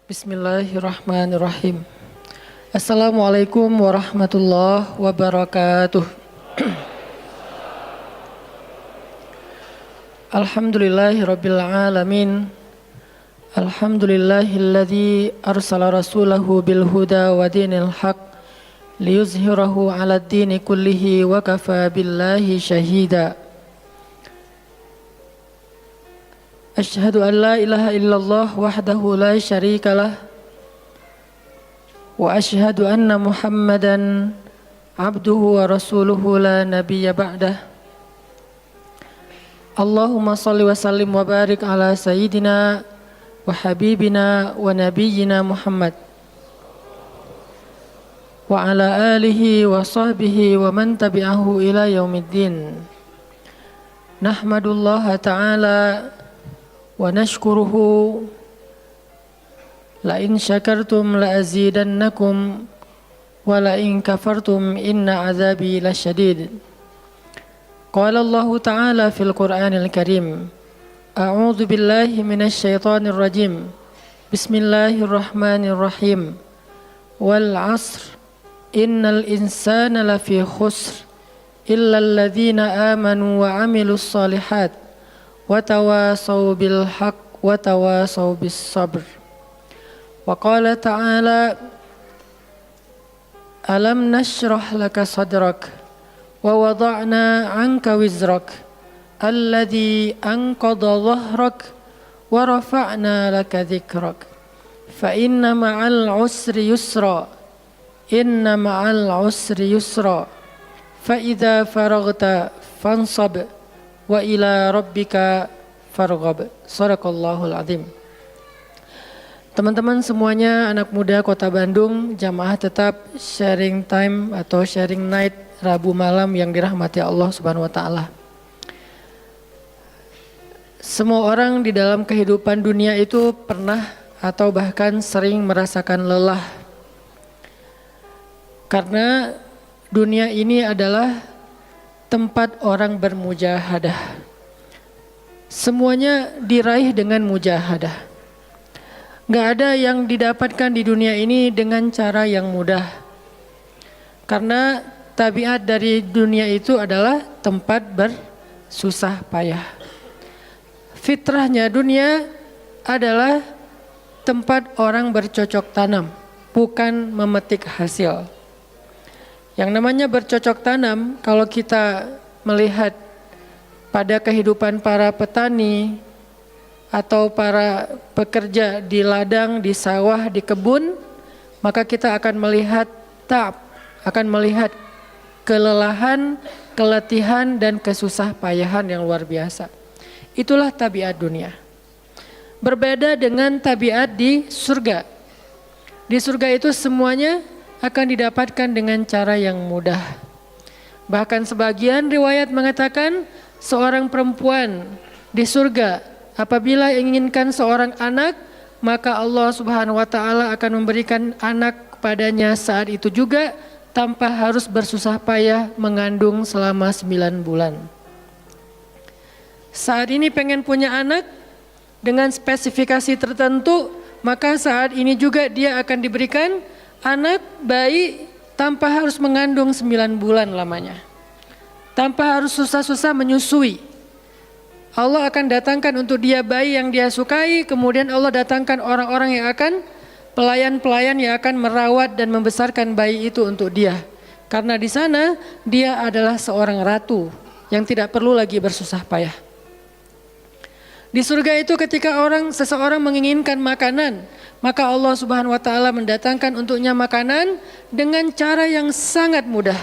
Bismillahirrahmanirrahim. Assalamualaikum warahmatullahi wabarakatuh. Alhamdulillahirabbil alamin. Alhamdulillahilladzi arsala rasulahu bil huda wa dinil haq liyuzhirahu 'alad dini kullihi wa kafa billahi syahida. Asyhadu an la ilaha illallah wahdahu la syarika lah wa asyhadu anna Muhammadan abduhu wa rasuluhu la nabiyya ba'dah. Allahumma salli wa sallim wa barik ala sayyidina wa habibina wa nabiyyina Muhammad wa ala alihi wa sahbihi wa man tabi'ahu ila yaumiddin. Nahmadullaha ta'ala wa nashkuruhu la in syakartum la azidannakum wa la in kafartum inna azabi lasyadid. Qala Allah ta'ala fil Qur'anil Karim, a'udzu billahi minasy syaithanir rajim. Bismillahirrahmanirrahim. Wal 'asr innal insana lafi khusr illa alladhina amanu wa 'amilus shalihat wa tawasaw bil haqq wa tawasaw bis sabr. Wa qala ta'ala alam nashrah laka sadrak wa wada'na 'anka wizrak alladhi anqadha dhahrak wa rafa'na laka dhikrak fa inna ma'al 'usri yusra inna ma'al 'usri yusra fa idza faraghta fansab wa ila rabbika farghab. Shadaqallahul azim. Teman-teman semuanya, anak muda Kota Bandung, jamaah tetap sharing time atau sharing night Rabu malam yang dirahmati Allah Subhanahu wa taala. Semua orang di dalam kehidupan dunia itu pernah atau bahkan sering merasakan lelah. Karena dunia ini adalah tempat orang bermujahadah. Semuanya diraih dengan mujahadah. Gak ada yang didapatkan di dunia ini dengan cara yang mudah. Karena tabiat dari dunia itu adalah tempat bersusah payah. Fitrahnya dunia adalah tempat orang bercocok tanam, bukan memetik hasil. Yang namanya bercocok tanam, kalau kita melihat pada kehidupan para petani atau para pekerja di ladang, di sawah, di kebun, maka kita akan melihat akan melihat kelelahan, keletihan dan kesusah payahan yang luar biasa. Itulah tabiat dunia. Berbeda dengan tabiat di surga. Di surga itu semuanya akan didapatkan dengan cara yang mudah. Bahkan sebagian riwayat mengatakan seorang perempuan di surga apabila inginkan seorang anak, maka Allah Subhanahu wa taala akan memberikan anak kepadanya saat itu juga tanpa harus bersusah payah mengandung selama 9 bulan. Saat ini pengen punya anak dengan spesifikasi tertentu, maka saat ini juga dia akan diberikan anak bayi tanpa harus mengandung 9 bulan lamanya. Tanpa harus susah-susah menyusui. Allah akan datangkan untuk dia bayi yang dia sukai, kemudian Allah datangkan orang-orang yang akan pelayan-pelayan yang akan merawat dan membesarkan bayi itu untuk dia. Karena di sana dia adalah seorang ratu yang tidak perlu lagi bersusah payah. Di surga itu ketika seseorang menginginkan makanan, maka Allah Subhanahu wa taala mendatangkan untuknya makanan dengan cara yang sangat mudah.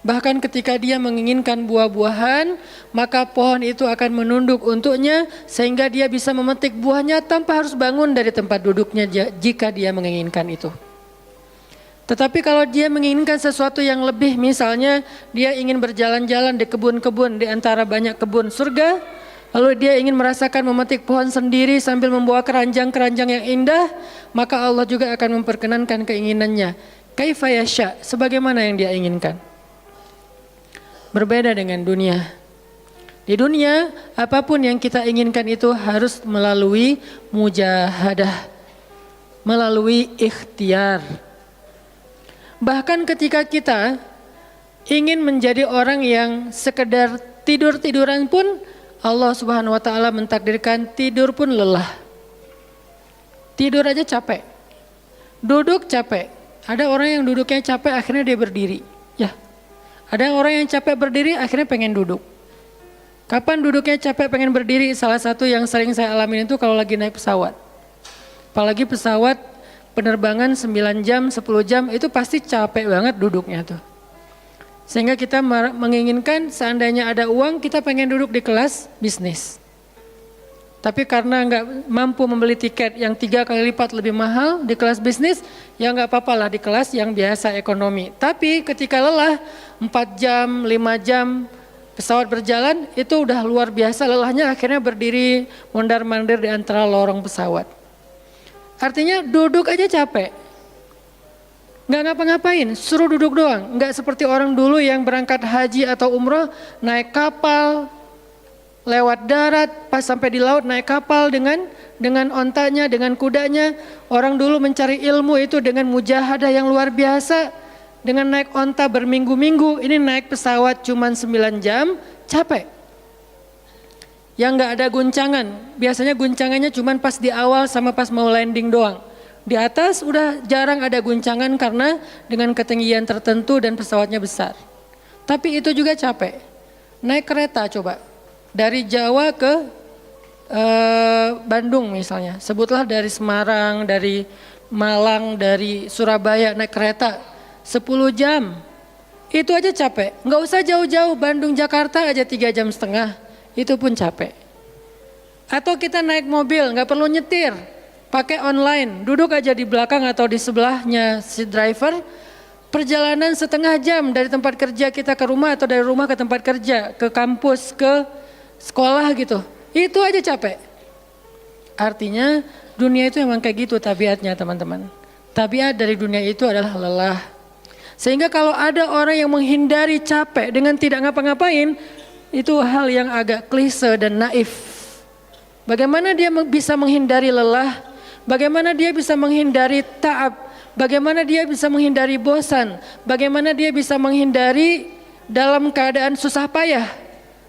Bahkan ketika dia menginginkan buah-buahan, maka pohon itu akan menunduk untuknya sehingga dia bisa memetik buahnya tanpa harus bangun dari tempat duduknya jika dia menginginkan itu. Tetapi kalau dia menginginkan sesuatu yang lebih, misalnya dia ingin berjalan-jalan di kebun-kebun di antara banyak kebun surga, lalu dia ingin merasakan memetik pohon sendiri sambil membawa keranjang-keranjang yang indah, maka Allah juga akan memperkenankan keinginannya. Kaifa yasha, sebagaimana yang dia inginkan. Berbeda dengan dunia. Di dunia, apapun yang kita inginkan itu harus melalui mujahadah, melalui ikhtiar. Bahkan ketika kita ingin menjadi orang yang sekedar tidur-tiduran pun, Allah Subhanahu wa taala mentakdirkan tidur pun lelah. Tidur aja capek. Duduk capek. Ada orang yang duduknya capek akhirnya dia berdiri. Ya. Ada orang yang capek berdiri akhirnya pengen duduk. Kapan duduknya capek pengen berdiri? Salah satu yang sering saya alamin itu kalau lagi naik pesawat. Apalagi pesawat penerbangan 9 jam, 10 jam itu pasti capek banget duduknya tuh. Sehingga kita menginginkan seandainya ada uang kita pengen duduk di kelas bisnis. Tapi karena nggak mampu membeli tiket yang 3 kali lipat lebih mahal di kelas bisnis, ya nggak apa-apa lah di kelas yang biasa ekonomi. Tapi ketika lelah 4 jam, 5 jam pesawat berjalan itu udah luar biasa lelahnya, akhirnya berdiri mondar-mandir di antara lorong pesawat. Artinya duduk aja capek. Nggak ngapa-ngapain, suruh duduk doang. Nggak seperti orang dulu yang berangkat haji atau umroh, naik kapal, lewat darat, pas sampai di laut naik kapal dengan ontanya, dengan kudanya. Orang dulu mencari ilmu itu dengan mujahadah yang luar biasa. Dengan naik onta berminggu-minggu, ini naik pesawat cuma 9 jam, capek. Yang nggak ada guncangan, biasanya guncangannya cuma pas di awal sama pas mau landing doang. Di atas udah jarang ada guncangan karena dengan ketinggian tertentu dan pesawatnya besar. Tapi itu juga capek. Naik kereta coba, dari Jawa ke Bandung misalnya. Sebutlah dari Semarang, dari Malang, dari Surabaya naik kereta 10 jam. Itu aja capek. Nggak usah jauh-jauh, Bandung Jakarta aja 3,5 jam. Itu pun capek. Atau kita naik mobil, nggak perlu nyetir. Pakai online, duduk aja di belakang atau di sebelahnya si driver, perjalanan setengah jam dari tempat kerja kita ke rumah atau dari rumah ke tempat kerja, ke kampus, ke sekolah gitu. Itu aja capek. Artinya dunia itu emang kayak gitu tabiatnya teman-teman. Tabiat dari dunia itu adalah lelah. Sehingga kalau ada orang yang menghindari capek dengan tidak ngapa-ngapain, itu hal yang agak klise dan naif. Bagaimana dia bisa menghindari lelah? Bagaimana dia bisa menghindari ta'ab? Bagaimana dia bisa menghindari bosan? Bagaimana dia bisa menghindari dalam keadaan susah payah?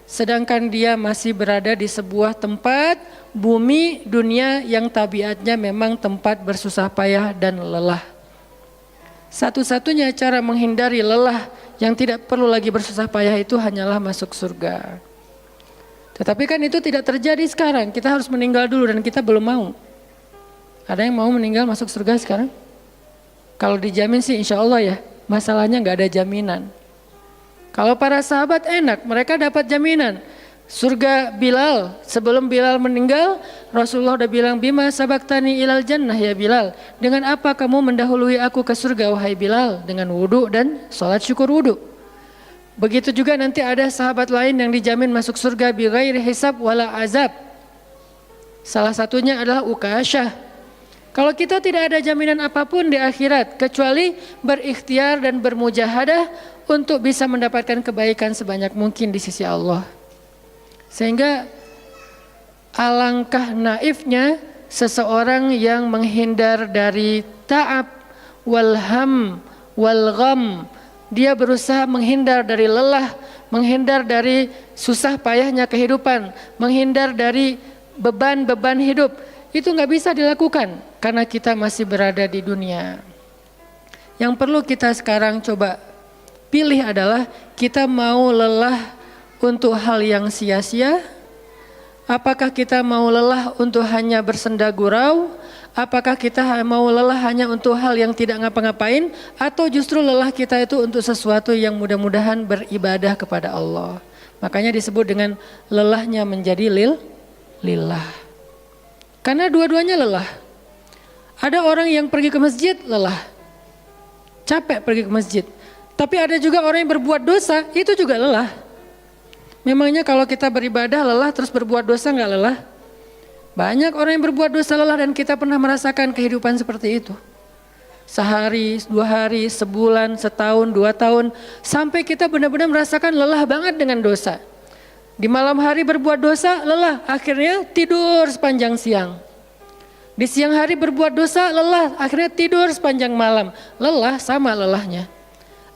Sedangkan dia masih berada di sebuah tempat, bumi, dunia yang tabiatnya memang tempat bersusah payah dan lelah. Satu-satunya cara menghindari lelah yang tidak perlu lagi bersusah payah itu hanyalah masuk surga. Tetapi kan itu tidak terjadi sekarang, kita harus meninggal dulu dan kita belum mau. Ada yang mau meninggal masuk surga sekarang? Kalau dijamin sih insya Allah ya, masalahnya nggak ada jaminan. Kalau para sahabat enak, mereka dapat jaminan. Surga Bilal, sebelum Bilal meninggal, Rasulullah udah bilang, Bima sabaktani ilal jannah ya Bilal. Dengan apa kamu mendahului aku ke surga wahai Bilal? Dengan wudu dan sholat syukur wudu. Begitu juga nanti ada sahabat lain yang dijamin masuk surga bighairi hisab wala azab. Salah satunya adalah Ukasyah. Kalau kita tidak ada jaminan apapun di akhirat kecuali berikhtiar dan bermujahadah untuk bisa mendapatkan kebaikan sebanyak mungkin di sisi Allah. Sehingga alangkah naifnya seseorang yang menghindar dari ta'ab wal ham wal gham. Dia berusaha menghindar dari lelah, menghindar dari susah payahnya kehidupan, menghindar dari beban-beban hidup. Itu nggak bisa dilakukan karena kita masih berada di dunia. Yang perlu kita sekarang coba pilih adalah kita mau lelah untuk hal yang sia-sia? Apakah kita mau lelah untuk hanya bersenda gurau? Apakah kita mau lelah hanya untuk hal yang tidak ngapa-ngapain? Atau justru lelah kita itu untuk sesuatu yang mudah-mudahan beribadah kepada Allah? Makanya disebut dengan lelahnya menjadi lillah. Karena dua-duanya lelah. Ada orang yang pergi ke masjid lelah, capek pergi ke masjid. Tapi ada juga orang yang berbuat dosa, itu juga lelah. Memangnya kalau kita beribadah lelah terus berbuat dosa nggak lelah? Banyak orang yang berbuat dosa lelah dan kita pernah merasakan kehidupan seperti itu. Sehari, 2 hari, sebulan, setahun, 2 tahun, sampai kita benar-benar merasakan lelah banget dengan dosa. Di malam hari berbuat dosa, lelah, akhirnya tidur sepanjang siang. Di siang hari berbuat dosa, lelah, akhirnya tidur sepanjang malam. Lelah sama lelahnya.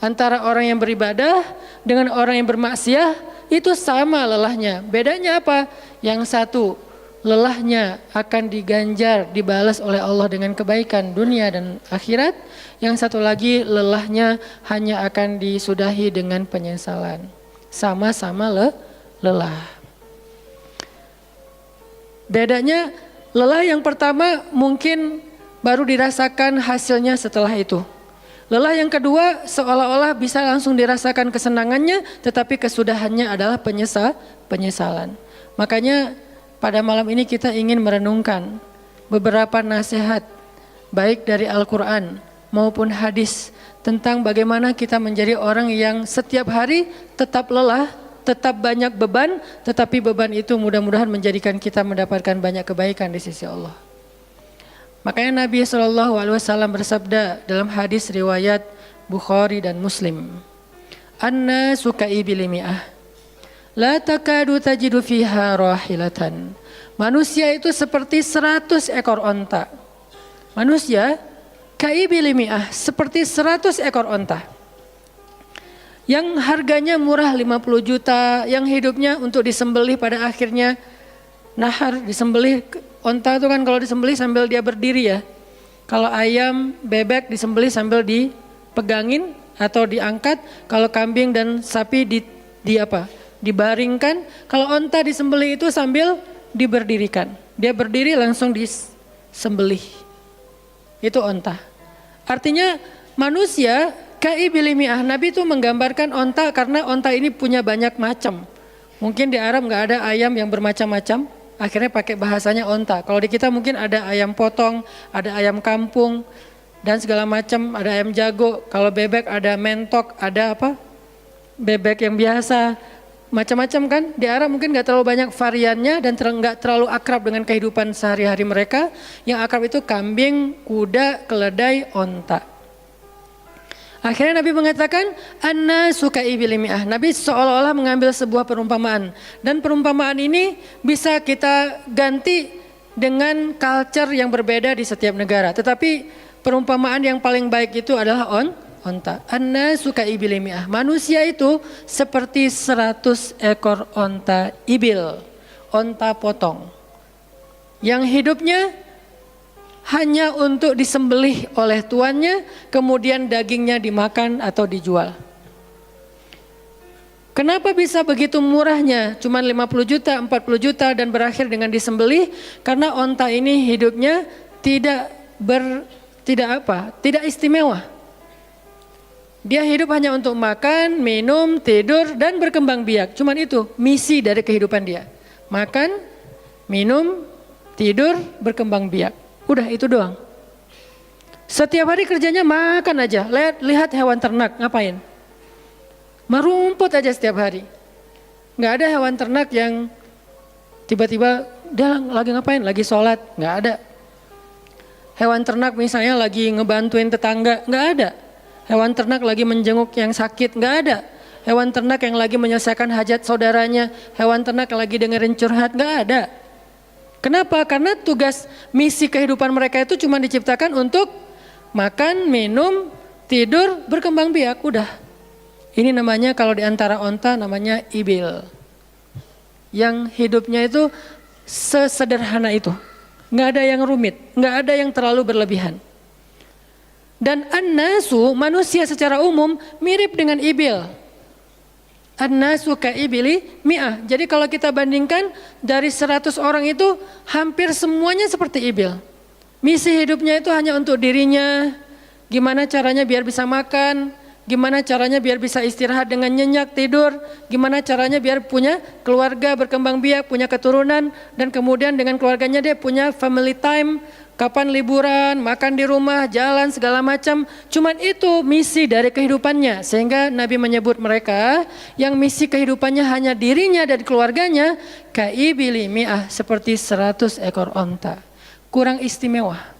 Antara orang yang beribadah dengan orang yang bermaksiat itu sama lelahnya. Bedanya apa? Yang satu, lelahnya akan diganjar, dibalas oleh Allah dengan kebaikan dunia dan akhirat. Yang satu lagi, lelahnya hanya akan disudahi dengan penyesalan. Sama-sama lelah. Bedanya, lelah yang pertama mungkin baru dirasakan hasilnya setelah itu. Lelah yang kedua seolah-olah bisa langsung dirasakan kesenangannya, tetapi kesudahannya adalah penyesalan. Makanya pada malam ini kita ingin merenungkan beberapa nasihat baik dari Al-Quran maupun hadis tentang bagaimana kita menjadi orang yang setiap hari tetap lelah, tetap banyak beban, tetapi beban itu mudah-mudahan menjadikan kita mendapatkan banyak kebaikan di sisi Allah. Makanya Nabi SAW bersabda dalam hadis riwayat Bukhari dan Muslim, "An-nasu ka'ibili mi'ah, la takadu tajidu fiha rahilatan." Manusia itu seperti 100 ekor onta. Manusia ka'ibili mi'ah, seperti 100 ekor onta. Yang harganya murah 50 juta, yang hidupnya untuk disembelih pada akhirnya nahar, disembelih. Onta itu kan kalau disembelih sambil dia berdiri ya. Kalau ayam, bebek disembelih sambil dipegangin atau diangkat. Kalau kambing dan sapi dibaringkan. Kalau onta disembelih itu sambil diberdirikan. Dia berdiri langsung disembelih. Itu onta. Artinya manusia ka'ibili mi'ah. Nabi itu menggambarkan onta karena onta ini punya banyak macam. Mungkin di Arab nggak ada ayam yang bermacam-macam. Akhirnya pakai bahasanya onta. Kalau di kita mungkin ada ayam potong, ada ayam kampung, dan segala macam, ada ayam jago. Kalau bebek ada mentok, ada apa? Bebek yang biasa, macam-macam kan. Di Arab mungkin nggak terlalu banyak variannya dan nggak terlalu akrab dengan kehidupan sehari-hari mereka. Yang akrab itu kambing, kuda, keledai, onta. Akhirnya Nabi mengatakan, "An-nasu ka'ibili mi'ah." Nabi seolah-olah mengambil sebuah perumpamaan. Dan perumpamaan ini bisa kita ganti dengan culture yang berbeda di setiap negara. Tetapi perumpamaan yang paling baik itu adalah onta. An-nasu ka'ibili mi'ah. Manusia itu seperti 100 ekor onta ibil. Onta potong. Yang hidupnya hanya untuk disembelih oleh tuannya, kemudian dagingnya dimakan atau dijual. Kenapa bisa begitu murahnya? Cuma 50 juta, 40 juta dan berakhir dengan disembelih? Karena onta ini hidupnya tidak istimewa. Dia hidup hanya untuk makan, minum, tidur dan berkembang biak. Cuman itu misi dari kehidupan dia. Makan, minum, tidur, berkembang biak. Udah itu doang. Setiap hari kerjanya makan aja. Lihat hewan ternak ngapain? Merumput aja setiap hari. Nggak ada hewan ternak yang tiba-tiba dia lagi ngapain? Lagi sholat. Nggak ada. Hewan ternak misalnya lagi ngebantuin tetangga. Nggak ada. Hewan ternak lagi menjenguk yang sakit. Nggak ada. Hewan ternak yang lagi menyelesaikan hajat saudaranya. Hewan ternak yang lagi dengerin curhat. Nggak ada. Kenapa? Karena tugas misi kehidupan mereka itu cuma diciptakan untuk makan, minum, tidur, berkembang biak, udah. Ini namanya kalau diantara onta namanya ibil. Yang hidupnya itu sesederhana itu. Nggak ada yang rumit, nggak ada yang terlalu berlebihan. Dan an-nasu, manusia secara umum mirip dengan ibil. An-nasu ka'ibili mi'ah. Jadi kalau kita bandingkan dari 100 orang itu hampir semuanya seperti ibil. Misi hidupnya itu hanya untuk dirinya. Gimana caranya biar bisa makan. Gimana caranya biar bisa istirahat dengan nyenyak tidur. Gimana caranya biar punya keluarga berkembang biak, punya keturunan. Dan kemudian dengan keluarganya dia punya family time. Kapan liburan, makan di rumah, jalan segala macam. Cuman itu misi dari kehidupannya. Sehingga Nabi menyebut mereka yang misi kehidupannya hanya dirinya dan keluarganya. Ka'ibili mi'ah, seperti 100 ekor onta. Kurang istimewa.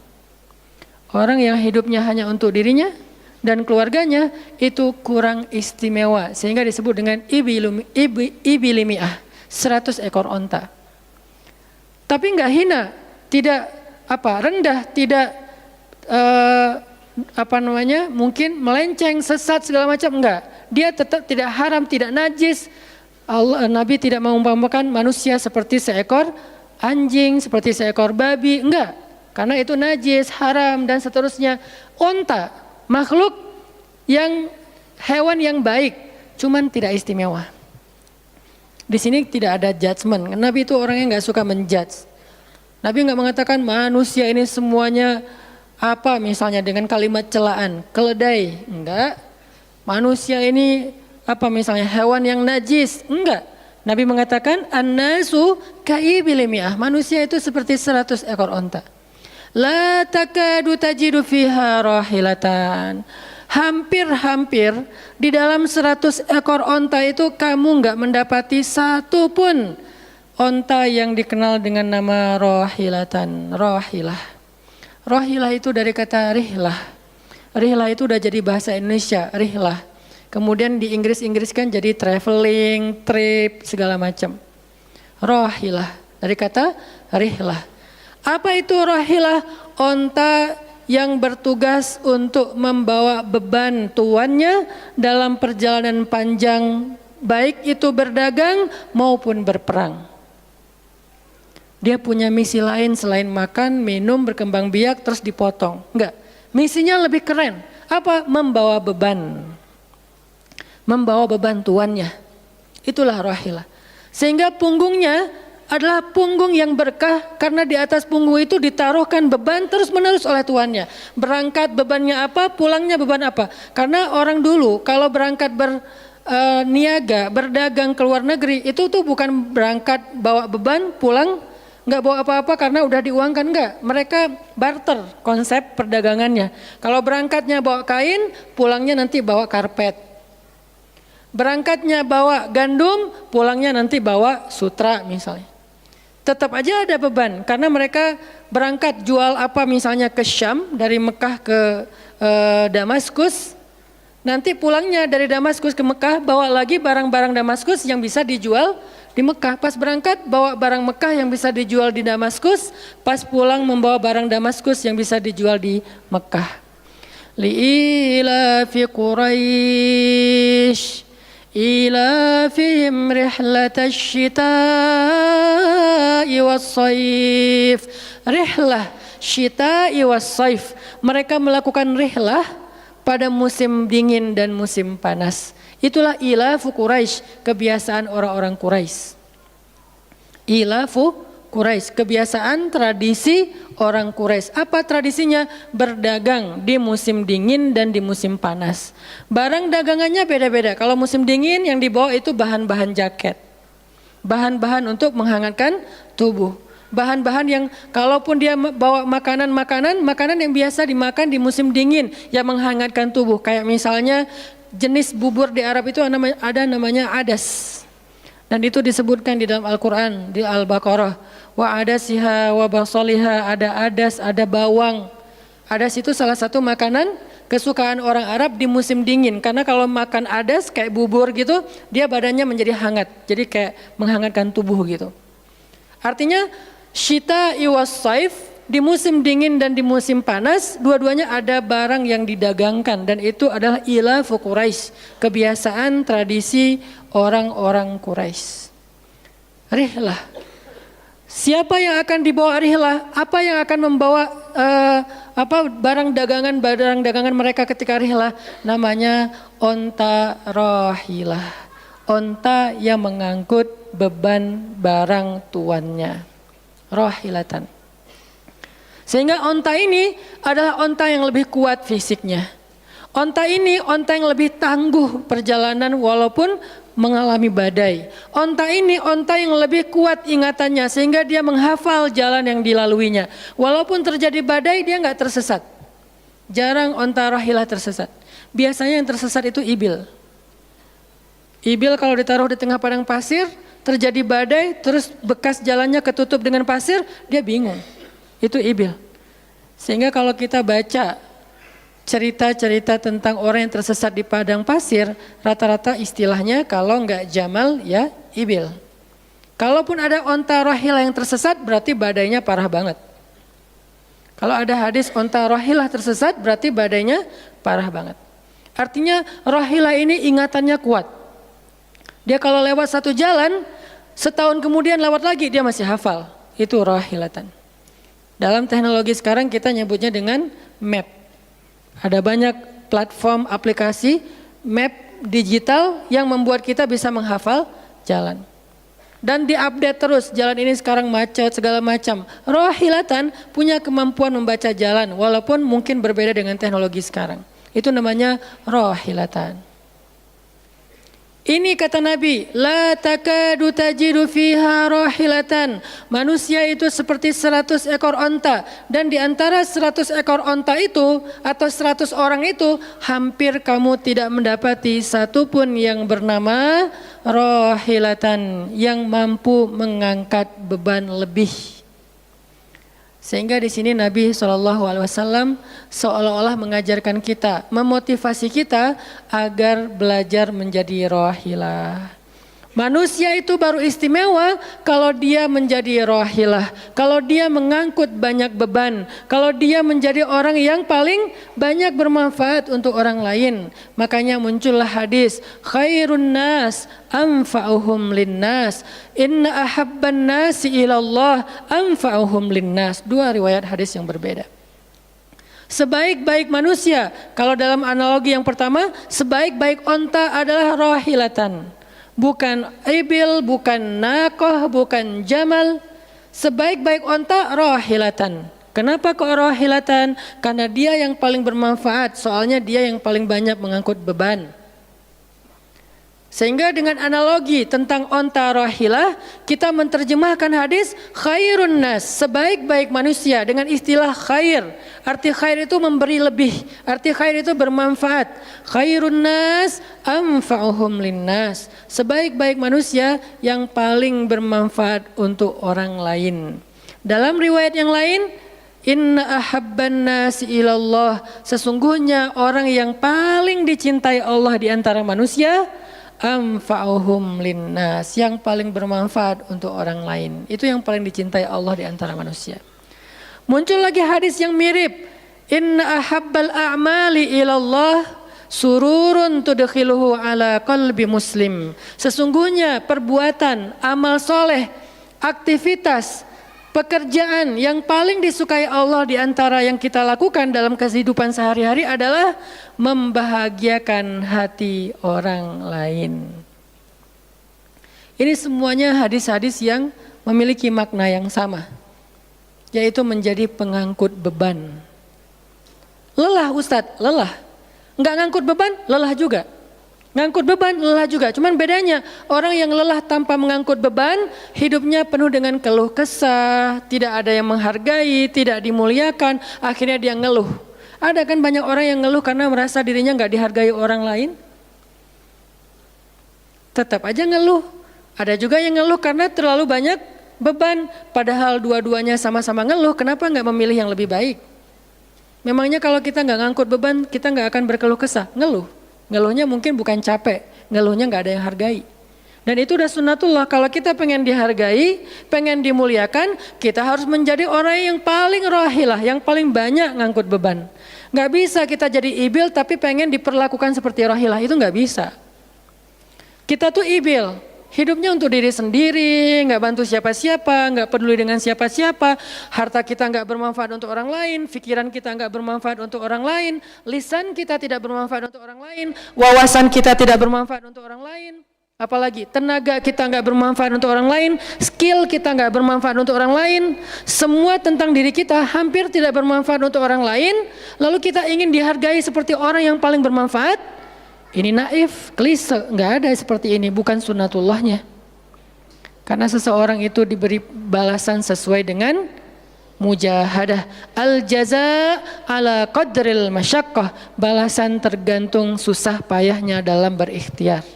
Orang yang hidupnya hanya untuk dirinya dan keluarganya itu kurang istimewa. Sehingga disebut dengan ibili mi'ah, 100 ekor onta. Tapi enggak hina, tidak rendah, tidak mungkin melenceng, sesat segala macam, enggak. Dia tetap tidak haram, tidak najis. Nabi tidak mengumpamakan manusia seperti seekor anjing, seperti seekor babi, enggak. Karena itu najis, haram dan seterusnya. Onta, makhluk yang hewan yang baik, cuman tidak istimewa. Di sini tidak ada judgement. Nabi itu orangnya nggak suka menjudge. Nabi nggak mengatakan manusia ini semuanya misalnya dengan kalimat celaan, keledai, enggak. Manusia ini misalnya hewan yang najis, enggak. Nabi mengatakan an-nasu kaibil mi'ah, manusia itu seperti 100 ekor onta. La takadu tajidu fiha rahilatan. Hampir di dalam 100 ekor onta itu kamu enggak mendapati satu pun onta yang dikenal dengan nama rahilatan, rahilah. Rahilah itu dari kata rihlah. Rihlah itu udah jadi bahasa Indonesia, rihlah. Kemudian di Inggris-Inggriskan jadi traveling, trip, segala macam. Rahilah dari kata rihlah. Apa itu rahilah? Onta yang bertugas untuk membawa beban tuannya dalam perjalanan panjang, baik itu berdagang maupun berperang. Dia punya misi lain selain makan, minum, berkembang biak terus dipotong. Enggak, misinya lebih keren. Apa? Membawa beban. Membawa beban tuannya. Itulah rahilah. Sehingga punggungnya adalah punggung yang berkah karena di atas punggung itu ditaruhkan beban terus menerus oleh tuannya. Berangkat bebannya apa, pulangnya beban apa. Karena orang dulu kalau berangkat berniaga, berdagang ke luar negeri itu tuh bukan berangkat bawa beban, pulang nggak bawa apa-apa karena udah diuangkan, enggak. Mereka barter konsep perdagangannya. Kalau berangkatnya bawa kain, pulangnya nanti bawa karpet. Berangkatnya bawa gandum, pulangnya nanti bawa sutra misalnya. Tetap aja ada beban karena mereka berangkat jual misalnya ke Syam, dari Mekah ke Damaskus. Nanti pulangnya dari Damaskus ke Mekah bawa lagi barang-barang Damaskus yang bisa dijual di Mekah. Pas berangkat bawa barang Mekah yang bisa dijual di Damaskus, pas pulang membawa barang Damaskus yang bisa dijual di Mekah. Li'ilafi Quraisy ilafihim rihlatash syita'i was-saif. Rihlah syita'i was-saif. Mereka melakukan rihlah pada musim dingin dan musim panas. Itulah ilafu Quraisy, kebiasaan orang-orang Quraisy. Ilafu Quraisy, kebiasaan tradisi orang Quraisy. Apa tradisinya? Berdagang di musim dingin dan di musim panas. Barang dagangannya beda-beda. Kalau musim dingin yang dibawa itu bahan-bahan jaket. Bahan-bahan untuk menghangatkan tubuh. Bahan-bahan yang kalaupun dia bawa makanan yang biasa dimakan di musim dingin yang menghangatkan tubuh. Kayak misalnya jenis bubur di Arab itu ada namanya adas. Dan itu disebutkan di dalam Al-Quran, di Al-Baqarah. Wa adasiha wa basaliha, ada adas, ada bawang. Adas itu salah satu makanan kesukaan orang Arab di musim dingin. Karena kalau makan adas kayak bubur gitu, dia badannya menjadi hangat. Jadi kayak menghangatkan tubuh gitu. Artinya syita'i was-saif, di musim dingin dan di musim panas, dua-duanya ada barang yang didagangkan. Dan itu adalah ilafu Quraisy, kebiasaan tradisi orang-orang Quraisy. Rihlah. Siapa yang akan dibawa rihlah? Apa yang akan membawa barang dagangan mereka ketika rihlah? Namanya onta rahilah. Onta yang mengangkut beban barang tuannya. Rahilatan. Sehingga onta ini adalah onta yang lebih kuat fisiknya. Onta ini onta yang lebih tangguh perjalanan walaupun mengalami badai. Onta ini onta yang lebih kuat ingatannya sehingga dia menghafal jalan yang dilaluinya. Walaupun terjadi badai dia nggak tersesat. Jarang onta rahilah tersesat. Biasanya yang tersesat itu ibil. Ibil kalau ditaruh di tengah padang pasir, terjadi badai, terus bekas jalannya ketutup dengan pasir, dia bingung. Itu ibil. Sehingga kalau kita baca cerita-cerita tentang orang yang tersesat di padang pasir, rata-rata istilahnya kalau enggak jamal ya ibil. Kalaupun ada onta rahilah yang tersesat berarti badainya parah banget. Kalau ada hadis onta rohilah tersesat berarti badainya parah banget. Artinya rohilah ini ingatannya kuat. Dia kalau lewat satu jalan, setahun kemudian lewat lagi dia masih hafal. Itu rohilatan. Dalam teknologi sekarang kita nyebutnya dengan map. Ada banyak platform aplikasi map digital yang membuat kita bisa menghafal jalan. Dan diupdate terus, jalan ini sekarang macet segala macam. Rohilatan punya kemampuan membaca jalan walaupun mungkin berbeda dengan teknologi sekarang. Itu namanya rohilatan. Ini kata Nabi, la takadu tajidu fiha rohilatan. Manusia itu seperti 100 ekor onta. Dan di antara 100 ekor onta itu atau 100 orang itu hampir kamu tidak mendapati satupun yang bernama rohilatan yang mampu mengangkat beban lebih. Sehingga di sini Nabi SAW seolah-olah mengajarkan kita, memotivasi kita agar belajar menjadi rohilah. Manusia itu baru istimewa kalau dia menjadi rohilah, kalau dia mengangkut banyak beban, kalau dia menjadi orang yang paling banyak bermanfaat untuk orang lain. Makanya muncullah hadis, khairun nas anfa'uhum linnas, inna ahabban nasi ilallah anfa'uhum linnas. Dua riwayat hadis yang berbeda. Sebaik-baik manusia, kalau dalam analogi yang pertama, sebaik-baik onta adalah rohilatan. Bukan ibil, bukan nakoh, bukan jamal. Sebaik-baik onta rohilatan. Kenapa kok rohilatan? Karena dia yang paling bermanfaat, soalnya dia yang paling banyak mengangkut beban. Sehingga dengan analogi tentang onta rohilah, kita menerjemahkan hadis khairun nas, sebaik-baik manusia dengan istilah khair. Arti khair itu memberi lebih, arti khair itu bermanfaat. Khairun nas anfa'uhum linnas, sebaik-baik manusia yang paling bermanfaat untuk orang lain. Dalam riwayat yang lain, inna ahabban nasi ilallah, sesungguhnya orang yang paling dicintai Allah di antara manusia, anfa'uhum linnas, yang paling bermanfaat untuk orang lain. Itu yang paling dicintai Allah di antara manusia. Muncul lagi hadis yang mirip, inna ahabbal a'mali ilallah sururun tudkhiluhu ala qalbi muslim. Sesungguhnya perbuatan, amal soleh, aktivitas, pekerjaan yang paling disukai Allah di antara yang kita lakukan dalam kehidupan sehari-hari adalah membahagiakan hati orang lain. Ini semuanya hadis-hadis yang memiliki makna yang sama, yaitu menjadi pengangkut beban. Lelah Ustadz, lelah. Enggak ngangkut beban, lelah juga. Ngangkut beban, lelah juga. Cuman bedanya, orang yang lelah tanpa mengangkut beban, hidupnya penuh dengan keluh kesah, tidak ada yang menghargai, tidak dimuliakan, akhirnya dia ngeluh. Ada kan banyak orang yang ngeluh karena merasa dirinya nggak dihargai orang lain. Tetap aja ngeluh. Ada juga yang ngeluh karena terlalu banyak beban. Padahal dua-duanya sama-sama ngeluh, kenapa nggak memilih yang lebih baik? Memangnya kalau kita nggak ngangkut beban, kita nggak akan berkeluh kesah, ngeluh. Ngeluhnya mungkin bukan capek, ngeluhnya nggak ada yang hargai. Dan itu udah sunnatullah, kalau kita pengen dihargai, pengen dimuliakan, kita harus menjadi orang yang paling rohilah, yang paling banyak ngangkut beban. Nggak bisa kita jadi ibil tapi pengen diperlakukan seperti rohilah, itu nggak bisa. Kita tuh ibil, hidupnya untuk diri sendiri, nggak bantu siapa-siapa, nggak peduli dengan siapa-siapa, harta kita nggak bermanfaat untuk orang lain, pikiran kita nggak bermanfaat untuk orang lain, lisan kita tidak bermanfaat untuk orang lain, wawasan kita tidak bermanfaat untuk orang lain, apalagi tenaga kita nggak bermanfaat untuk orang lain, skill kita nggak bermanfaat untuk orang lain, semua tentang diri kita hampir tidak bermanfaat untuk orang lain, lalu kita ingin dihargai seperti orang yang paling bermanfaat. Ini naif, klise, nggak ada seperti ini, bukan sunnatullahnya. Karena seseorang itu diberi balasan sesuai dengan mujahadah. Al-jaza ala qadril masyaqqah, balasan tergantung susah payahnya dalam berikhtiar.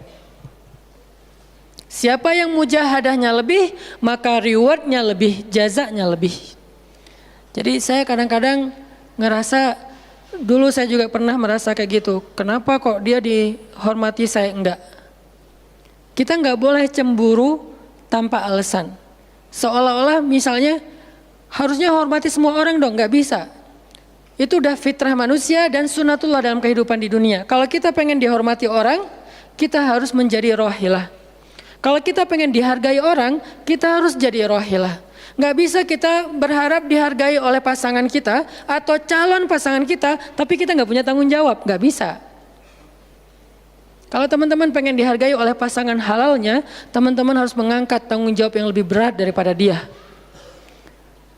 Siapa yang mujahadahnya lebih, maka rewardnya lebih, jazanya lebih. Jadi saya kadang-kadang ngerasa, dulu saya juga pernah merasa kayak gitu. Kenapa kok dia dihormati saya enggak? Kita enggak boleh cemburu tanpa alasan. Seolah-olah misalnya harusnya hormati semua orang dong, enggak bisa. Itu udah fitrah manusia dan sunatullah dalam kehidupan di dunia. Kalau kita pengen dihormati orang, kita harus menjadi rohilah. Kalau kita pengen dihargai orang, kita harus jadi rohilah. Nggak bisa kita berharap dihargai oleh pasangan kita atau calon pasangan kita, tapi kita nggak punya tanggung jawab. Nggak bisa. Kalau teman-teman pengen dihargai oleh pasangan halalnya, teman-teman harus mengangkat tanggung jawab yang lebih berat daripada dia.